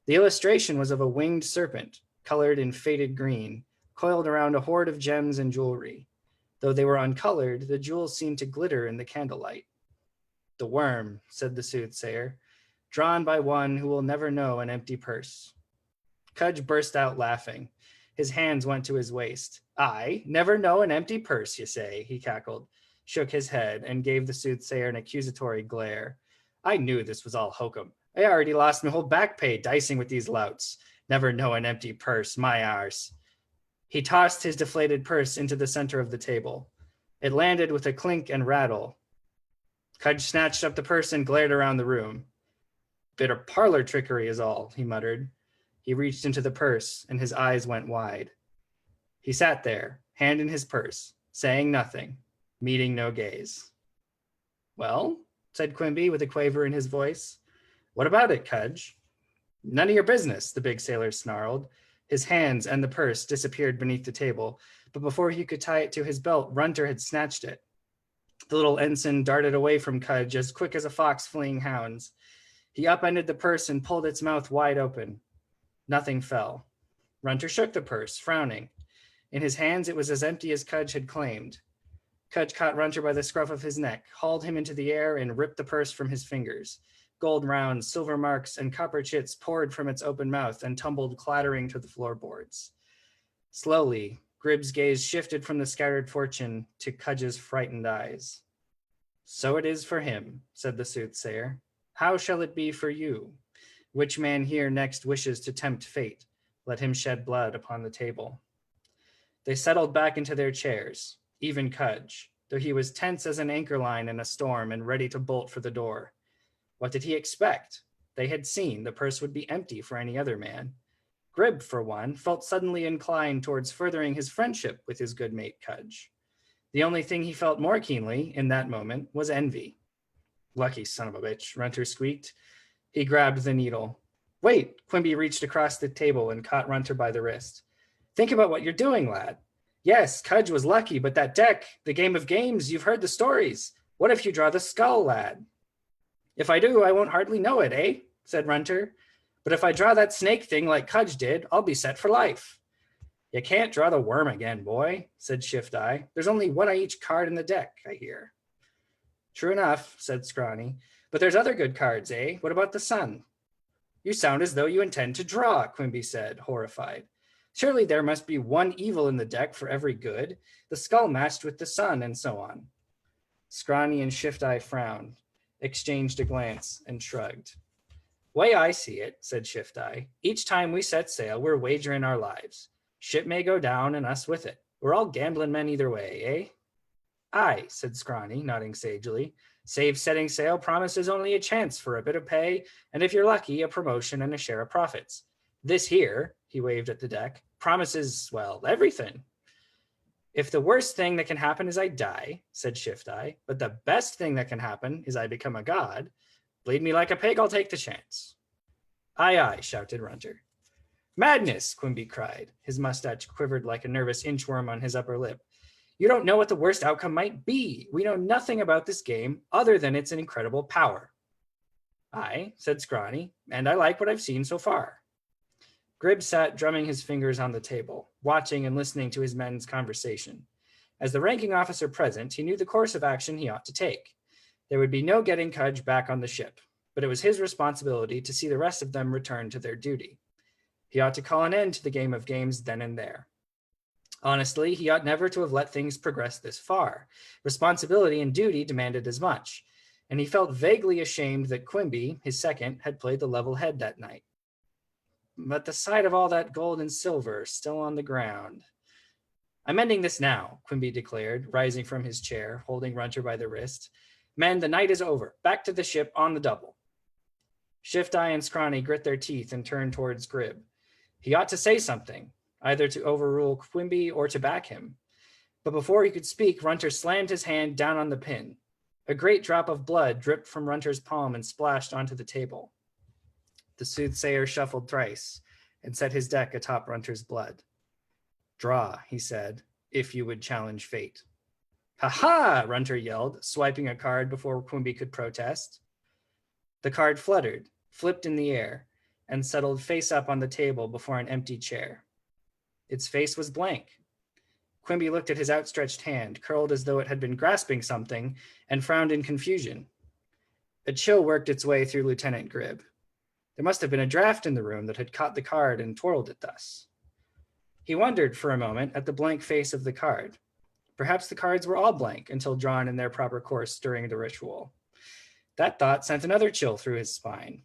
The illustration was of a winged serpent, colored in faded green, coiled around a hoard of gems and jewelry. Though they were uncolored, the jewels seemed to glitter in the candlelight. The worm, said the soothsayer, drawn by one who will never know an empty purse. Cudge burst out laughing. His hands went to his waist. I never know an empty purse, you say, he cackled, shook his head, and gave the soothsayer an accusatory glare. I knew this was all hokum. I already lost my whole back pay dicing with these louts. Never know an empty purse, my arse. He tossed his deflated purse into the center of the table. It landed with a clink and rattle. Cudge snatched up the purse and glared around the room. Bit of parlor trickery is all, he muttered. He reached into the purse, and his eyes went wide. He sat there, hand in his purse, saying nothing, meeting no gaze. Well, said Quimby with a quaver in his voice. What about it, Cudge? None of your business, the big sailor snarled. His hands and the purse disappeared beneath the table, but before he could tie it to his belt, Runter had snatched it. The little ensign darted away from Cudge as quick as a fox fleeing hounds. He upended the purse and pulled its mouth wide open. Nothing fell. Runter shook the purse, frowning. In his hands, it was as empty as Cudge had claimed. Cudge caught Runter by the scruff of his neck, hauled him into the air, and ripped the purse from his fingers. Gold rounds, silver marks, and copper chits poured from its open mouth and tumbled clattering to the floorboards. Slowly, Gribb's gaze shifted from the scattered fortune to Cudge's frightened eyes. So it is for him, said the soothsayer. How shall it be for you? Which man here next wishes to tempt fate? Let him shed blood upon the table. They settled back into their chairs, even Cudge, though he was tense as an anchor line in a storm and ready to bolt for the door. What did he expect? They had seen the purse would be empty for any other man. Gribb, for one, felt suddenly inclined towards furthering his friendship with his good mate Cudge. The only thing he felt more keenly in that moment was envy. Lucky son of a bitch, Runter squeaked. He grabbed the needle. Wait, Quimby reached across the table and caught Runter by the wrist. Think about what you're doing, lad. Yes, Cudge was lucky, but that deck, the game of games, you've heard the stories. What if you draw the skull, lad? If I do, I won't hardly know it, eh? Said Runter. But if I draw that snake thing like Cudge did, I'll be set for life. You can't draw the worm again, boy, said Shift Eye. There's only one on each card in the deck, I hear. True enough, said Scrawny. But there's other good cards, eh? What about the sun? You sound as though you intend to draw, Quimby said, horrified. Surely there must be one evil in the deck for every good. The skull matched with the sun, and so on. Scrawny and Shift Eye frowned, exchanged a glance, and shrugged. Way I see it, said Shift Eye, each time we set sail, we're wagering our lives. Ship may go down and us with it. We're all gambling men either way, eh? Aye, said Scrawny, nodding sagely. Save setting sail promises only a chance for a bit of pay, and if you're lucky, a promotion and a share of profits. This here, he waved at the deck, promises, well, everything. If the worst thing that can happen is I die, said Shift Eye, but the best thing that can happen is I become a god, bleed me like a pig, I'll take the chance. Aye, aye, shouted Runter. Madness, Quimby cried. His mustache quivered like a nervous inchworm on his upper lip. You don't know what the worst outcome might be. We know nothing about this game other than its incredible power. Aye, said Scrawny, and I like what I've seen so far. Grib sat drumming his fingers on the table, watching and listening to his men's conversation. As the ranking officer present, he knew the course of action he ought to take. There would be no getting Cudge back on the ship, but it was his responsibility to see the rest of them return to their duty. He ought to call an end to the game of games then and there. Honestly, he ought never to have let things progress this far. Responsibility and duty demanded as much, and he felt vaguely ashamed that Quimby, his second, had played the level head that night. But the sight of all that gold and silver still on the ground. I'm ending this now, Quimby declared, rising from his chair, holding Runter by the wrist. Men, the night is over. Back to the ship on the double. Shift Eye and Scrawny grit their teeth and turned towards Grib. He ought to say something, either to overrule Quimby or to back him. But before he could speak, Runter slammed his hand down on the pin. A great drop of blood dripped from Runter's palm and splashed onto the table. The soothsayer shuffled thrice and set his deck atop Runter's blood. Draw, he said, if you would challenge fate. Ha-ha, Runter yelled, swiping a card before Quimby could protest. The card fluttered, flipped in the air, and settled face up on the table before an empty chair. Its face was blank. Quimby looked at his outstretched hand, curled as though it had been grasping something, and frowned in confusion. A chill worked its way through Lieutenant Grib. There must have been a draft in the room that had caught the card and twirled it thus. He wondered for a moment at the blank face of the card. Perhaps the cards were all blank until drawn in their proper course during the ritual. That thought sent another chill through his spine.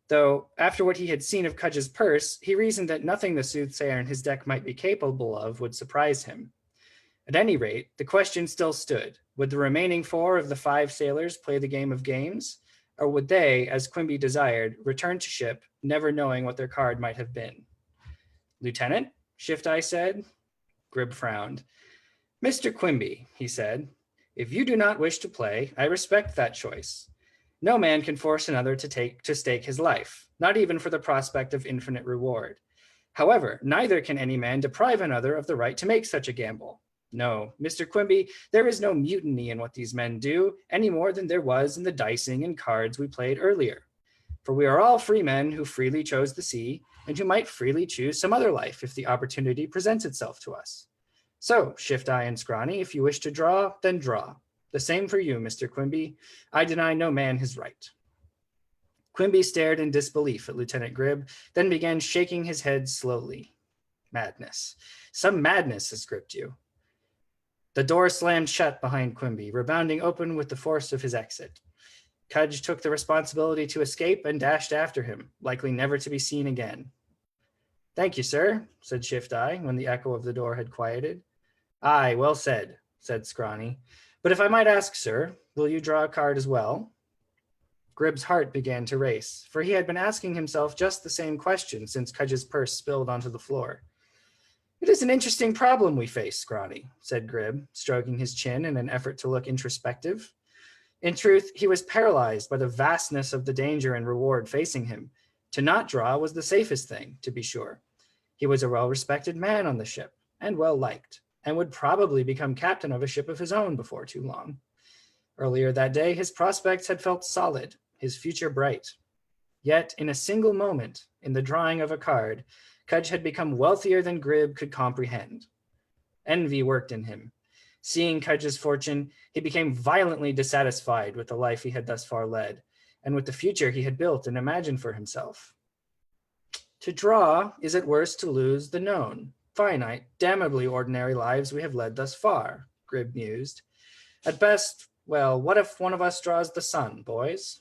Though, after what he had seen of Cudge's purse, he reasoned that nothing the soothsayer and his deck might be capable of would surprise him. At any rate, the question still stood. Would the remaining 4 of the 5 sailors play the game of games? Or would they, as Quimby desired, return to ship, never knowing what their card might have been? Lieutenant, Shift Eye said. Grib frowned. Mr. Quimby, he said, if you do not wish to play, I respect that choice. No man can force another to stake his life, not even for the prospect of infinite reward. However, neither can any man deprive another of the right to make such a gamble. No, Mr. Quimby, there is no mutiny in what these men do, any more than there was in the dicing and cards we played earlier. For we are all free men who freely chose the sea, and who might freely choose some other life if the opportunity presents itself to us. So, Shift Eye and Scrawny, if you wish to draw, then draw. The same for you, Mr. Quimby. I deny no man his right. Quimby stared in disbelief at Lieutenant Grib, then began shaking his head slowly. Madness. Some madness has gripped you. The door slammed shut behind Quimby, rebounding open with the force of his exit. Cudge took the responsibility to escape and dashed after him, likely never to be seen again. Thank you, sir, said Shift Eye when the echo of the door had quieted. Aye, well said, said Scrawny. But if I might ask, sir, will you draw a card as well? Grib's heart began to race, for he had been asking himself just the same question since Cudge's purse spilled onto the floor. It is an interesting problem we face, Scrawny, said Grib, stroking his chin in an effort to look introspective. In truth, he was paralyzed by the vastness of the danger and reward facing him. To not draw was the safest thing, to be sure. He was a well-respected man on the ship, and well-liked, and would probably become captain of a ship of his own before too long. Earlier that day, his prospects had felt solid, his future bright. Yet, in a single moment, in the drawing of a card, Cudge had become wealthier than Grib could comprehend. Envy worked in him. Seeing Cudge's fortune, he became violently dissatisfied with the life he had thus far led, and with the future he had built and imagined for himself. To draw is at worst to lose the known, finite, damnably ordinary lives we have led thus far, Grib mused. At best, well, what if one of us draws the sun, boys?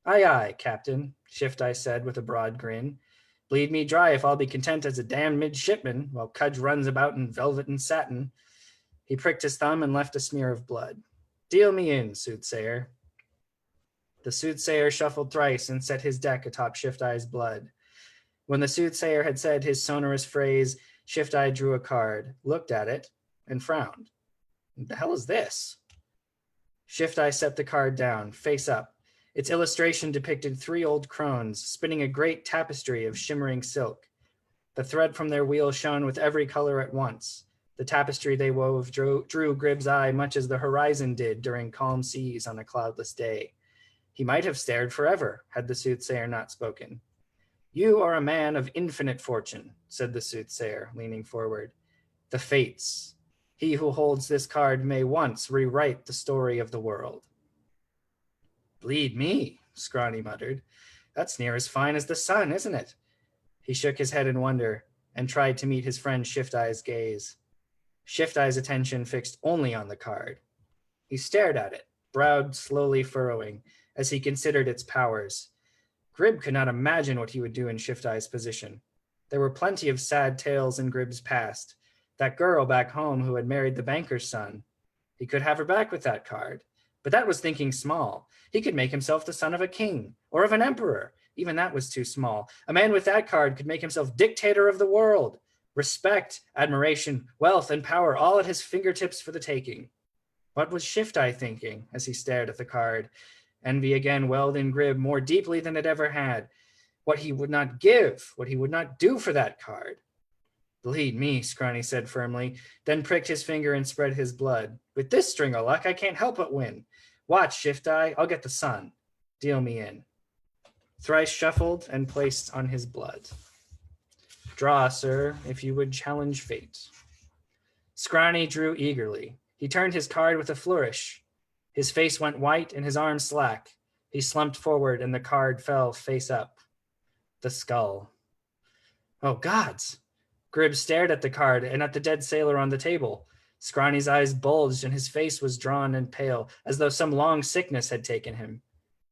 Aye, aye, Captain, Shift Eye said with a broad grin. Bleed me dry if I'll be content as a damned midshipman, while Cudge runs about in velvet and satin. He pricked his thumb and left a smear of blood. Deal me in, soothsayer. The soothsayer shuffled thrice and set his deck atop Shift-Eye's blood. When the soothsayer had said his sonorous phrase, Shift-Eye drew a card, looked at it, and frowned. What the hell is this? Shift-Eye set the card down, face up. Its illustration depicted 3 old crones spinning a great tapestry of shimmering silk. The thread from their wheel shone with every color at once. The tapestry they wove drew Gribb's eye much as the horizon did during calm seas on a cloudless day. He might have stared forever had the soothsayer not spoken. You are a man of infinite fortune, said the soothsayer, leaning forward. The fates. He who holds this card may once rewrite the story of the world. Bleed me, Scrawny muttered. That's near as fine as the sun, isn't it? He shook his head in wonder and tried to meet his friend Shift-Eye's gaze. Shift-Eye's attention fixed only on the card. He stared at it, brow slowly furrowing, as he considered its powers. Grib could not imagine what he would do in Shift-Eye's position. There were plenty of sad tales in Grib's past. That girl back home who had married the banker's son. He could have her back with that card. But that was thinking small. He could make himself the son of a king or of an emperor. Even that was too small. A man with that card could make himself dictator of the world. Respect, admiration, wealth, and power all at his fingertips for the taking. What was Shift-Eye thinking as he stared at the card? Envy again welled in Grib more deeply than it ever had. What he would not give, what he would not do for that card. Bleed me, Scrawny said firmly, then pricked his finger and spread his blood. With this string of luck, I can't help but win. Watch, Shift-Eye, I'll get the sun. Deal me in. Thrice shuffled and placed on his blood. Draw, sir, if you would challenge fate. Scrawny drew eagerly. He turned his card with a flourish. His face went white and his arms slack. He slumped forward and the card fell face up. The skull. Oh, gods! Grib stared at the card and at the dead sailor on the table. Scrawny's eyes bulged and his face was drawn and pale, as though some long sickness had taken him.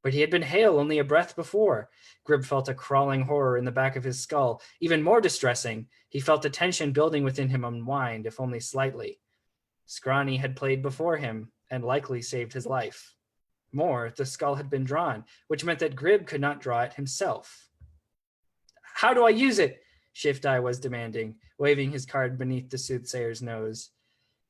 But he had been hale only a breath before. Grib felt a crawling horror in the back of his skull. Even more distressing, he felt the tension building within him unwind, if only slightly. Scrawny had played before him and likely saved his life. More, the skull had been drawn, which meant that Grib could not draw it himself. How do I use it? Shift-Eye was demanding, waving his card beneath the soothsayer's nose.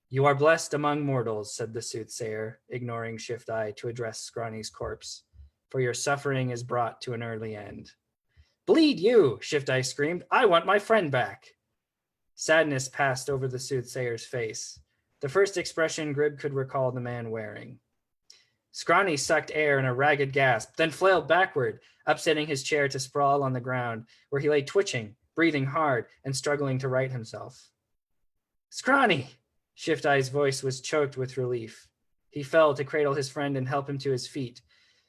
You are blessed among mortals, said the soothsayer, ignoring Shift-Eye to address Scrawny's corpse, for your suffering is brought to an early end. Bleed you, Shift-Eye screamed. I want my friend back. Sadness passed over the soothsayer's face, the first expression Grib could recall the man wearing. Scrawny sucked air in a ragged gasp, then flailed backward, upsetting his chair to sprawl on the ground, where he lay twitching, breathing hard, and struggling to right himself. Scrawny! Shift-Eye's voice was choked with relief. He fell to cradle his friend and help him to his feet.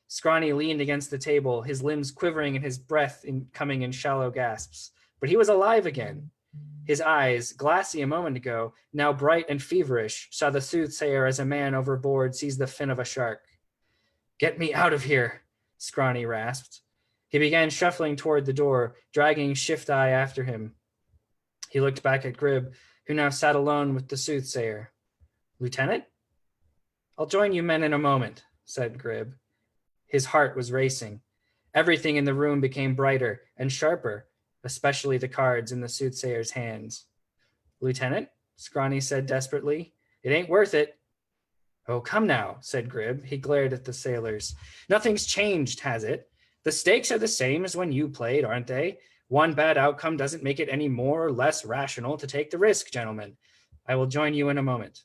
Scrawny leaned against the table, his limbs quivering and his breath coming in shallow gasps. But he was alive again. His eyes, glassy a moment ago, now bright and feverish, saw the soothsayer as a man overboard sees the fin of a shark. Get me out of here, Scrawny rasped. He began shuffling toward the door, dragging Shift-Eye after him. He looked back at Grib, who now sat alone with the soothsayer. Lieutenant? I'll join you men in a moment, said Grib. His heart was racing. Everything in the room became brighter and sharper, especially the cards in the soothsayer's hands. Lieutenant, Scrawny said desperately, it ain't worth it. Oh, come now, said Grib. He glared at the sailors. Nothing's changed, has it? The stakes are the same as when you played, aren't they? One bad outcome doesn't make it any more or less rational to take the risk, gentlemen. I will join you in a moment.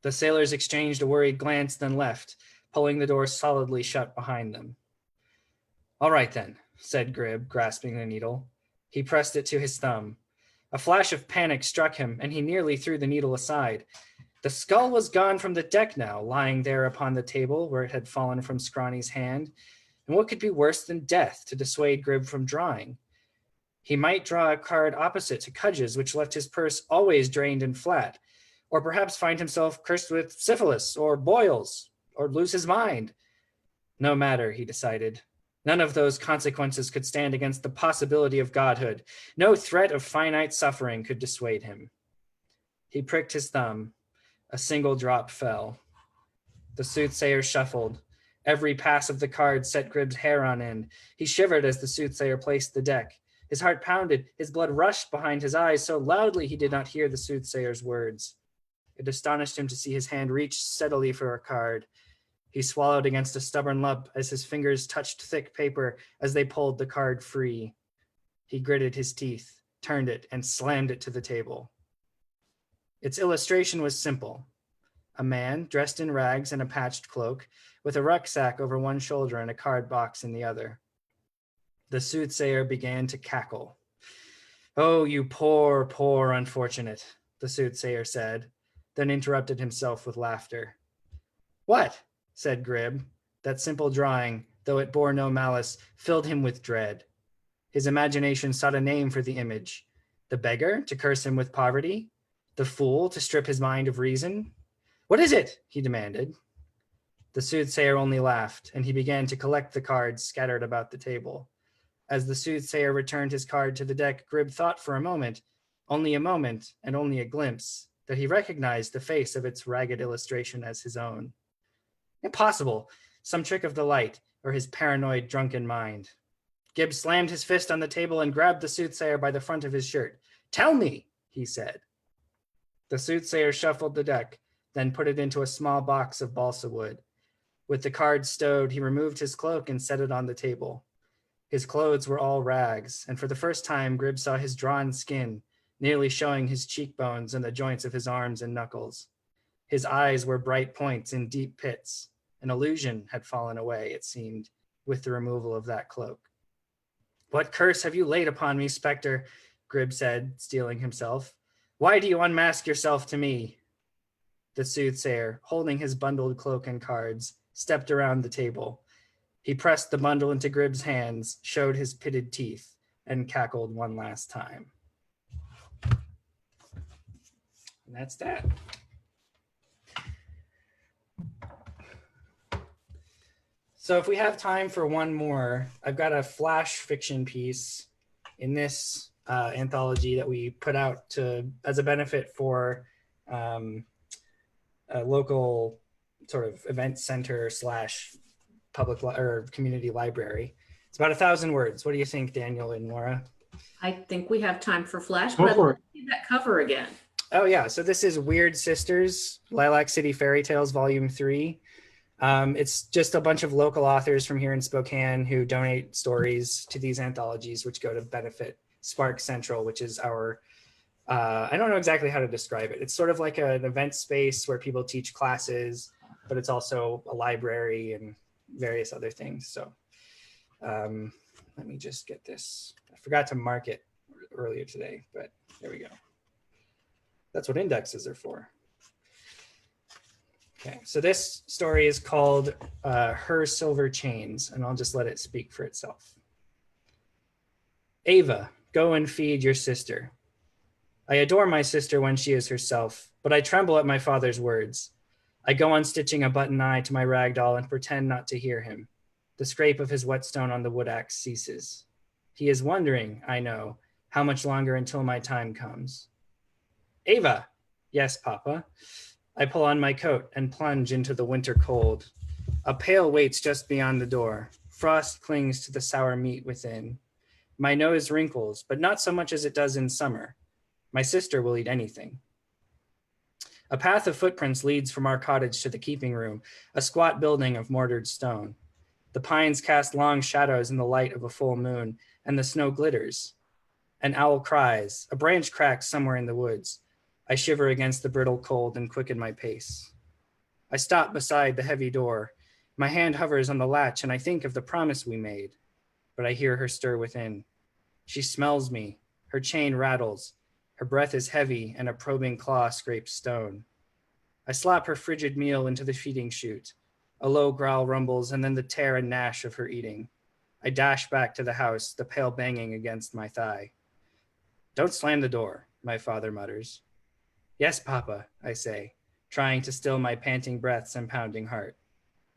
The sailors exchanged a worried glance, then left, pulling the door solidly shut behind them. All right, then, said Grib, grasping the needle. He pressed it to his thumb. A flash of panic struck him, and he nearly threw the needle aside. The skull was gone from the deck now, lying there upon the table where it had fallen from Scrawny's hand. And what could be worse than death to dissuade Grib from drawing? He might draw a card opposite to Cudge's, which left his purse always drained and flat, or perhaps find himself cursed with syphilis or boils, or lose his mind. No matter, he decided. None of those consequences could stand against the possibility of godhood. No threat of finite suffering could dissuade him. He pricked his thumb. A single drop fell. The soothsayer shuffled. Every pass of the card set Gribb's hair on end. He shivered as the soothsayer placed the deck. His heart pounded. His blood rushed behind his eyes so loudly he did not hear the soothsayer's words. It astonished him to see his hand reach steadily for a card. He swallowed against a stubborn lump as his fingers touched thick paper as they pulled the card free. He gritted his teeth, turned it, and slammed it to the table. Its illustration was simple. A man dressed in rags and a patched cloak, with a rucksack over one shoulder and a card box in the other. The soothsayer began to cackle. "Oh, you poor, poor unfortunate," the soothsayer said, then interrupted himself with laughter. "What?" said Gribb. That simple drawing, though it bore no malice, filled him with dread. His imagination sought a name for the image. The beggar, to curse him with poverty? The fool, to strip his mind of reason? "What is it?" he demanded. The soothsayer only laughed, and he began to collect the cards scattered about the table. As the soothsayer returned his card to the deck, Gribb thought for a moment, and only a glimpse, that he recognized the face of its ragged illustration as his own. Impossible! Some trick of the light, or his paranoid, drunken mind. Gibbs slammed his fist on the table and grabbed the soothsayer by the front of his shirt. "Tell me," he said. The soothsayer shuffled the deck, then put it into a small box of balsa wood. With the cards stowed, he removed his cloak and set it on the table. His clothes were all rags, and for the first time, Gribb saw his drawn skin, nearly showing his cheekbones and the joints of his arms and knuckles. His eyes were bright points in deep pits. An illusion had fallen away, it seemed, with the removal of that cloak. "What curse have you laid upon me, Spectre?" Gribb said, steeling himself. "Why do you unmask yourself to me?" The soothsayer, holding his bundled cloak and cards, stepped around the table. He pressed the bundle into Gribb's hands, showed his pitted teeth, and cackled one last time. And that's that. So if we have time for one more, I've got a flash fiction piece in this anthology that we put out as a benefit for a local sort of event center / public or community library. It's about 1,000 words. What do you think, Daniel and Laura? I think we have time for Flash, Go but I'd for like to see that cover again. Oh yeah, so this is Weird Sisters, Lilac City Fairy Tales, Volume 3. It's just a bunch of local authors from here in Spokane who donate stories to these anthologies, which go to benefit Spark Central, which is our, I don't know exactly how to describe it. It's sort of like an event space where people teach classes, but it's also a library and various other things. So let me just get this. I forgot to mark it earlier today, but there we go. That's what indexes are for. Okay, so this story is called Her Silver Chains, and I'll just let it speak for itself. Ava, go and feed your sister. I adore my sister when she is herself, but I tremble at my father's words. I go on stitching a button eye to my rag doll and pretend not to hear him. The scrape of his whetstone on the wood axe ceases. He is wondering, I know, how much longer until my time comes. Ava! Yes, Papa. I pull on my coat and plunge into the winter cold. A pail waits just beyond the door. Frost clings to the sour meat within. My nose wrinkles, but not so much as it does in summer. My sister will eat anything. A path of footprints leads from our cottage to the keeping room, a squat building of mortared stone. The pines cast long shadows in the light of a full moon, and the snow glitters. An owl cries, a branch cracks somewhere in the woods. I shiver against the brittle cold and quicken my pace. I stop beside the heavy door. My hand hovers on the latch and I think of the promise we made, but I hear her stir within. She smells me. Her chain rattles. Her breath is heavy and a probing claw scrapes stone. I slap her frigid meal into the feeding chute. A low growl rumbles and then the tear and gnash of her eating. I dash back to the house, the pail banging against my thigh. Don't slam the door, my father mutters. Yes, Papa, I say, trying to still my panting breaths and pounding heart.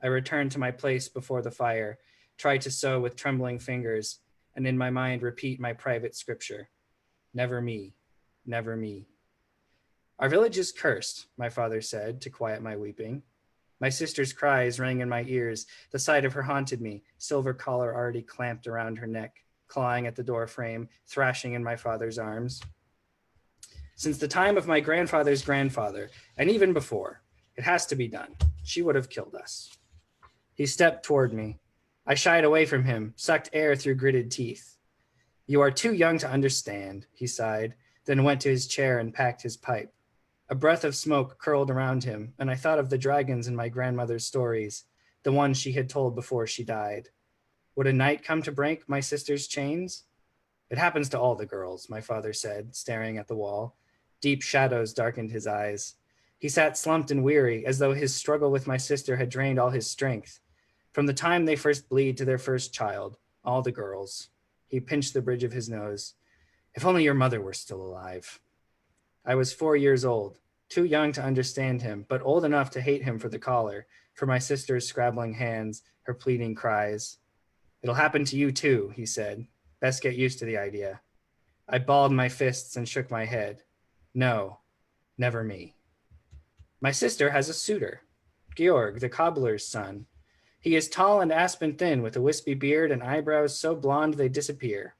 I return to my place before the fire, try to sew with trembling fingers, and in my mind repeat my private scripture. Never me, never me. Our village is cursed, my father said to quiet my weeping. My sister's cries rang in my ears. The sight of her haunted me, silver collar already clamped around her neck, clawing at the door frame, thrashing in my father's arms. Since the time of my grandfather's grandfather, and even before, it has to be done. She would have killed us. He stepped toward me. I shied away from him, sucked air through gritted teeth. You are too young to understand, he sighed, then went to his chair and packed his pipe. A breath of smoke curled around him, and I thought of the dragons in my grandmother's stories, the ones she had told before she died. Would a night come to break my sister's chains? It happens to all the girls, my father said, staring at the wall. Deep shadows darkened his eyes. He sat slumped and weary, as though his struggle with my sister had drained all his strength. From the time they first bleed to their first child, all the girls. He pinched the bridge of his nose. If only your mother were still alive. I was 4 years old, too young to understand him, but old enough to hate him for the collar, for my sister's scrabbling hands, her pleading cries. It'll happen to you too, he said. Best get used to the idea. I balled my fists and shook my head. No, never me. My sister has a suitor, Georg, the cobbler's son. He is tall and aspen thin, with a wispy beard and eyebrows so blonde they disappear.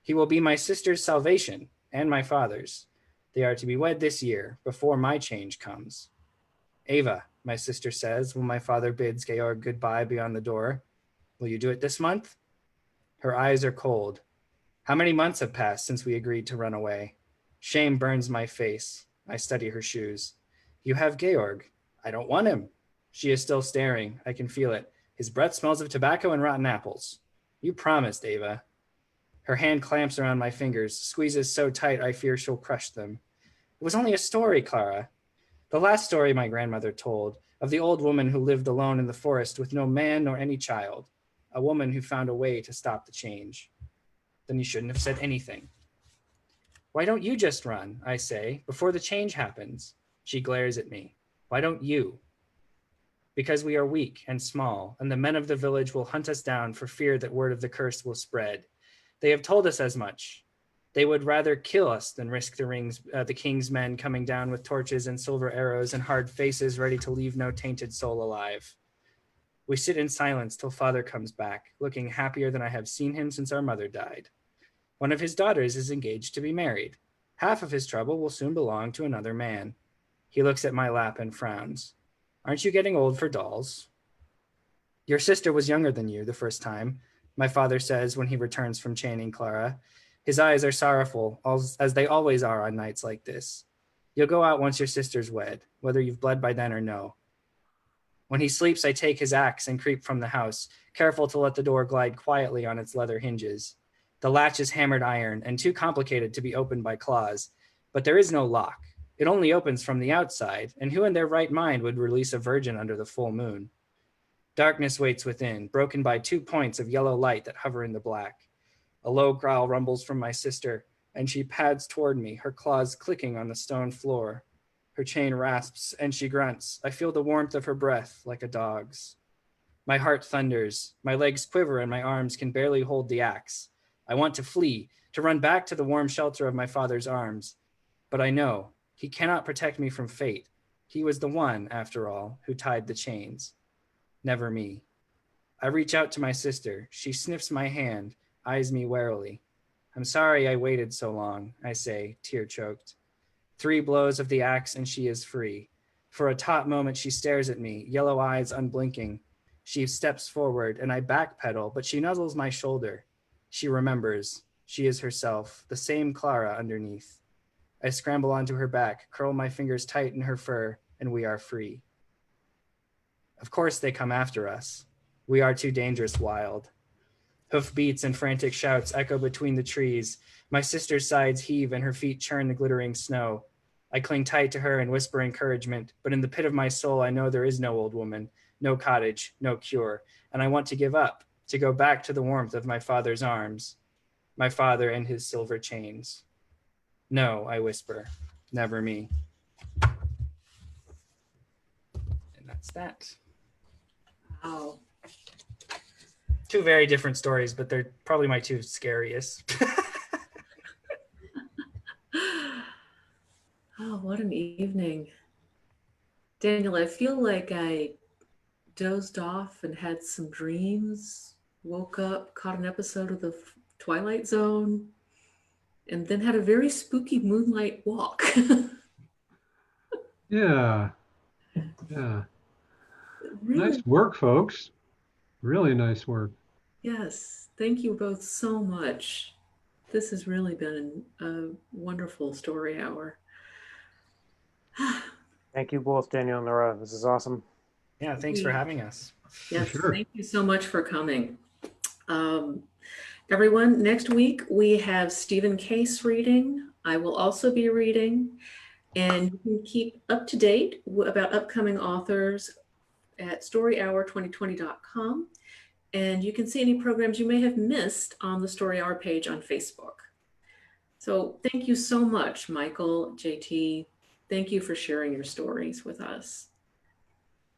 He will be my sister's salvation, and my father's. They are to be wed this year, before my change comes. Ava, my sister says, when my father bids Georg goodbye beyond the door. Will you do it this month? Her eyes are cold. How many months have passed since we agreed to run away? Shame burns my face. I study her shoes. You have Georg. I don't want him. She is still staring. I can feel it. His breath smells of tobacco and rotten apples. You promised, Ava. Her hand clamps around my fingers, squeezes so tight I fear she'll crush them. It was only a story, Clara. The last story my grandmother told, of the old woman who lived alone in the forest with no man nor any child, a woman who found a way to stop the change. Then you shouldn't have said anything. Why don't you just run, I say, before the change happens? She glares at me. Why don't you? Because we are weak and small, and the men of the village will hunt us down for fear that word of the curse will spread. They have told us as much. They would rather kill us than risk the king's men coming down with torches and silver arrows and hard faces ready to leave no tainted soul alive. We sit in silence till father comes back, looking happier than I have seen him since our mother died. One of his daughters is engaged to be married. Half of his trouble will soon belong to another man. He looks at my lap and frowns. Aren't you getting old for dolls? Your sister was younger than you the first time, my father says when he returns from chaining Clara. His eyes are sorrowful, as they always are on nights like this. You'll go out once your sister's wed, whether you've bled by then or no. When he sleeps, I take his axe and creep from the house, careful to let the door glide quietly on its leather hinges. The latch is hammered iron and too complicated to be opened by claws, but there is no lock. It only opens from the outside, and who in their right mind would release a virgin under the full moon? Darkness waits within, broken by 2 points of yellow light that hover in the black. A low growl rumbles from my sister, and she pads toward me, her claws clicking on the stone floor. Her chain rasps, and she grunts. I feel the warmth of her breath, like a dog's. My heart thunders. My legs quiver, and my arms can barely hold the axe. I want to flee, to run back to the warm shelter of my father's arms. But I know he cannot protect me from fate. He was the one, after all, who tied the chains. Never me. I reach out to my sister. She sniffs my hand, eyes me warily. I'm sorry I waited so long, I say, tear-choked. 3 blows of the axe and she is free. For a taut moment she stares at me, yellow eyes unblinking. She steps forward and I backpedal, but she nuzzles my shoulder. She remembers. She is herself, the same Clara underneath. I scramble onto her back, curl my fingers tight in her fur, and we are free. Of course they come after us. We are too dangerous wild. Hoofbeats and frantic shouts echo between the trees. My sister's sides heave and her feet churn the glittering snow. I cling tight to her and whisper encouragement, but in the pit of my soul I know there is no old woman, no cottage, no cure, and I want to give up, to go back to the warmth of my father's arms, my father and his silver chains. No, I whisper, never me. And that's that. Wow. 2 very different stories, but they're probably my 2 scariest. Oh, what an evening. Daniel, I feel like I dozed off and had some dreams, woke up, caught an episode of the Twilight Zone, and then had a very spooky moonlight walk. Yeah. Yeah. Really, Nice work, folks. Really nice work. yes. Thank you both so much. This has really been a wonderful story hour. Thank you both, Daniel and Laura. This is awesome. Yeah, thanks for having us. Yes, sure. thank you so much for coming. Everyone, next week we have Stephen Case reading. I will also be reading, and you can keep up to date about upcoming authors at storyhour2020.com. And you can see any programs you may have missed on the Story Hour page on Facebook. So thank you so much, Michael, JT. Thank you for sharing your stories with us.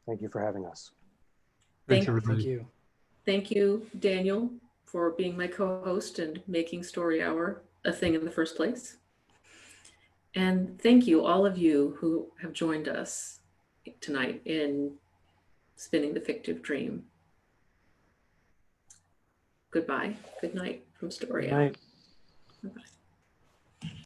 Thank you for having us. Thanks, Thank everybody. Thank you. Thank you, Daniel, for being my co-host and making Story Hour a thing in the first place. And thank you, all of you who have joined us tonight in Spinning the Fictive Dream. Goodbye. Good night from Story Good Hour. night. Bye-bye.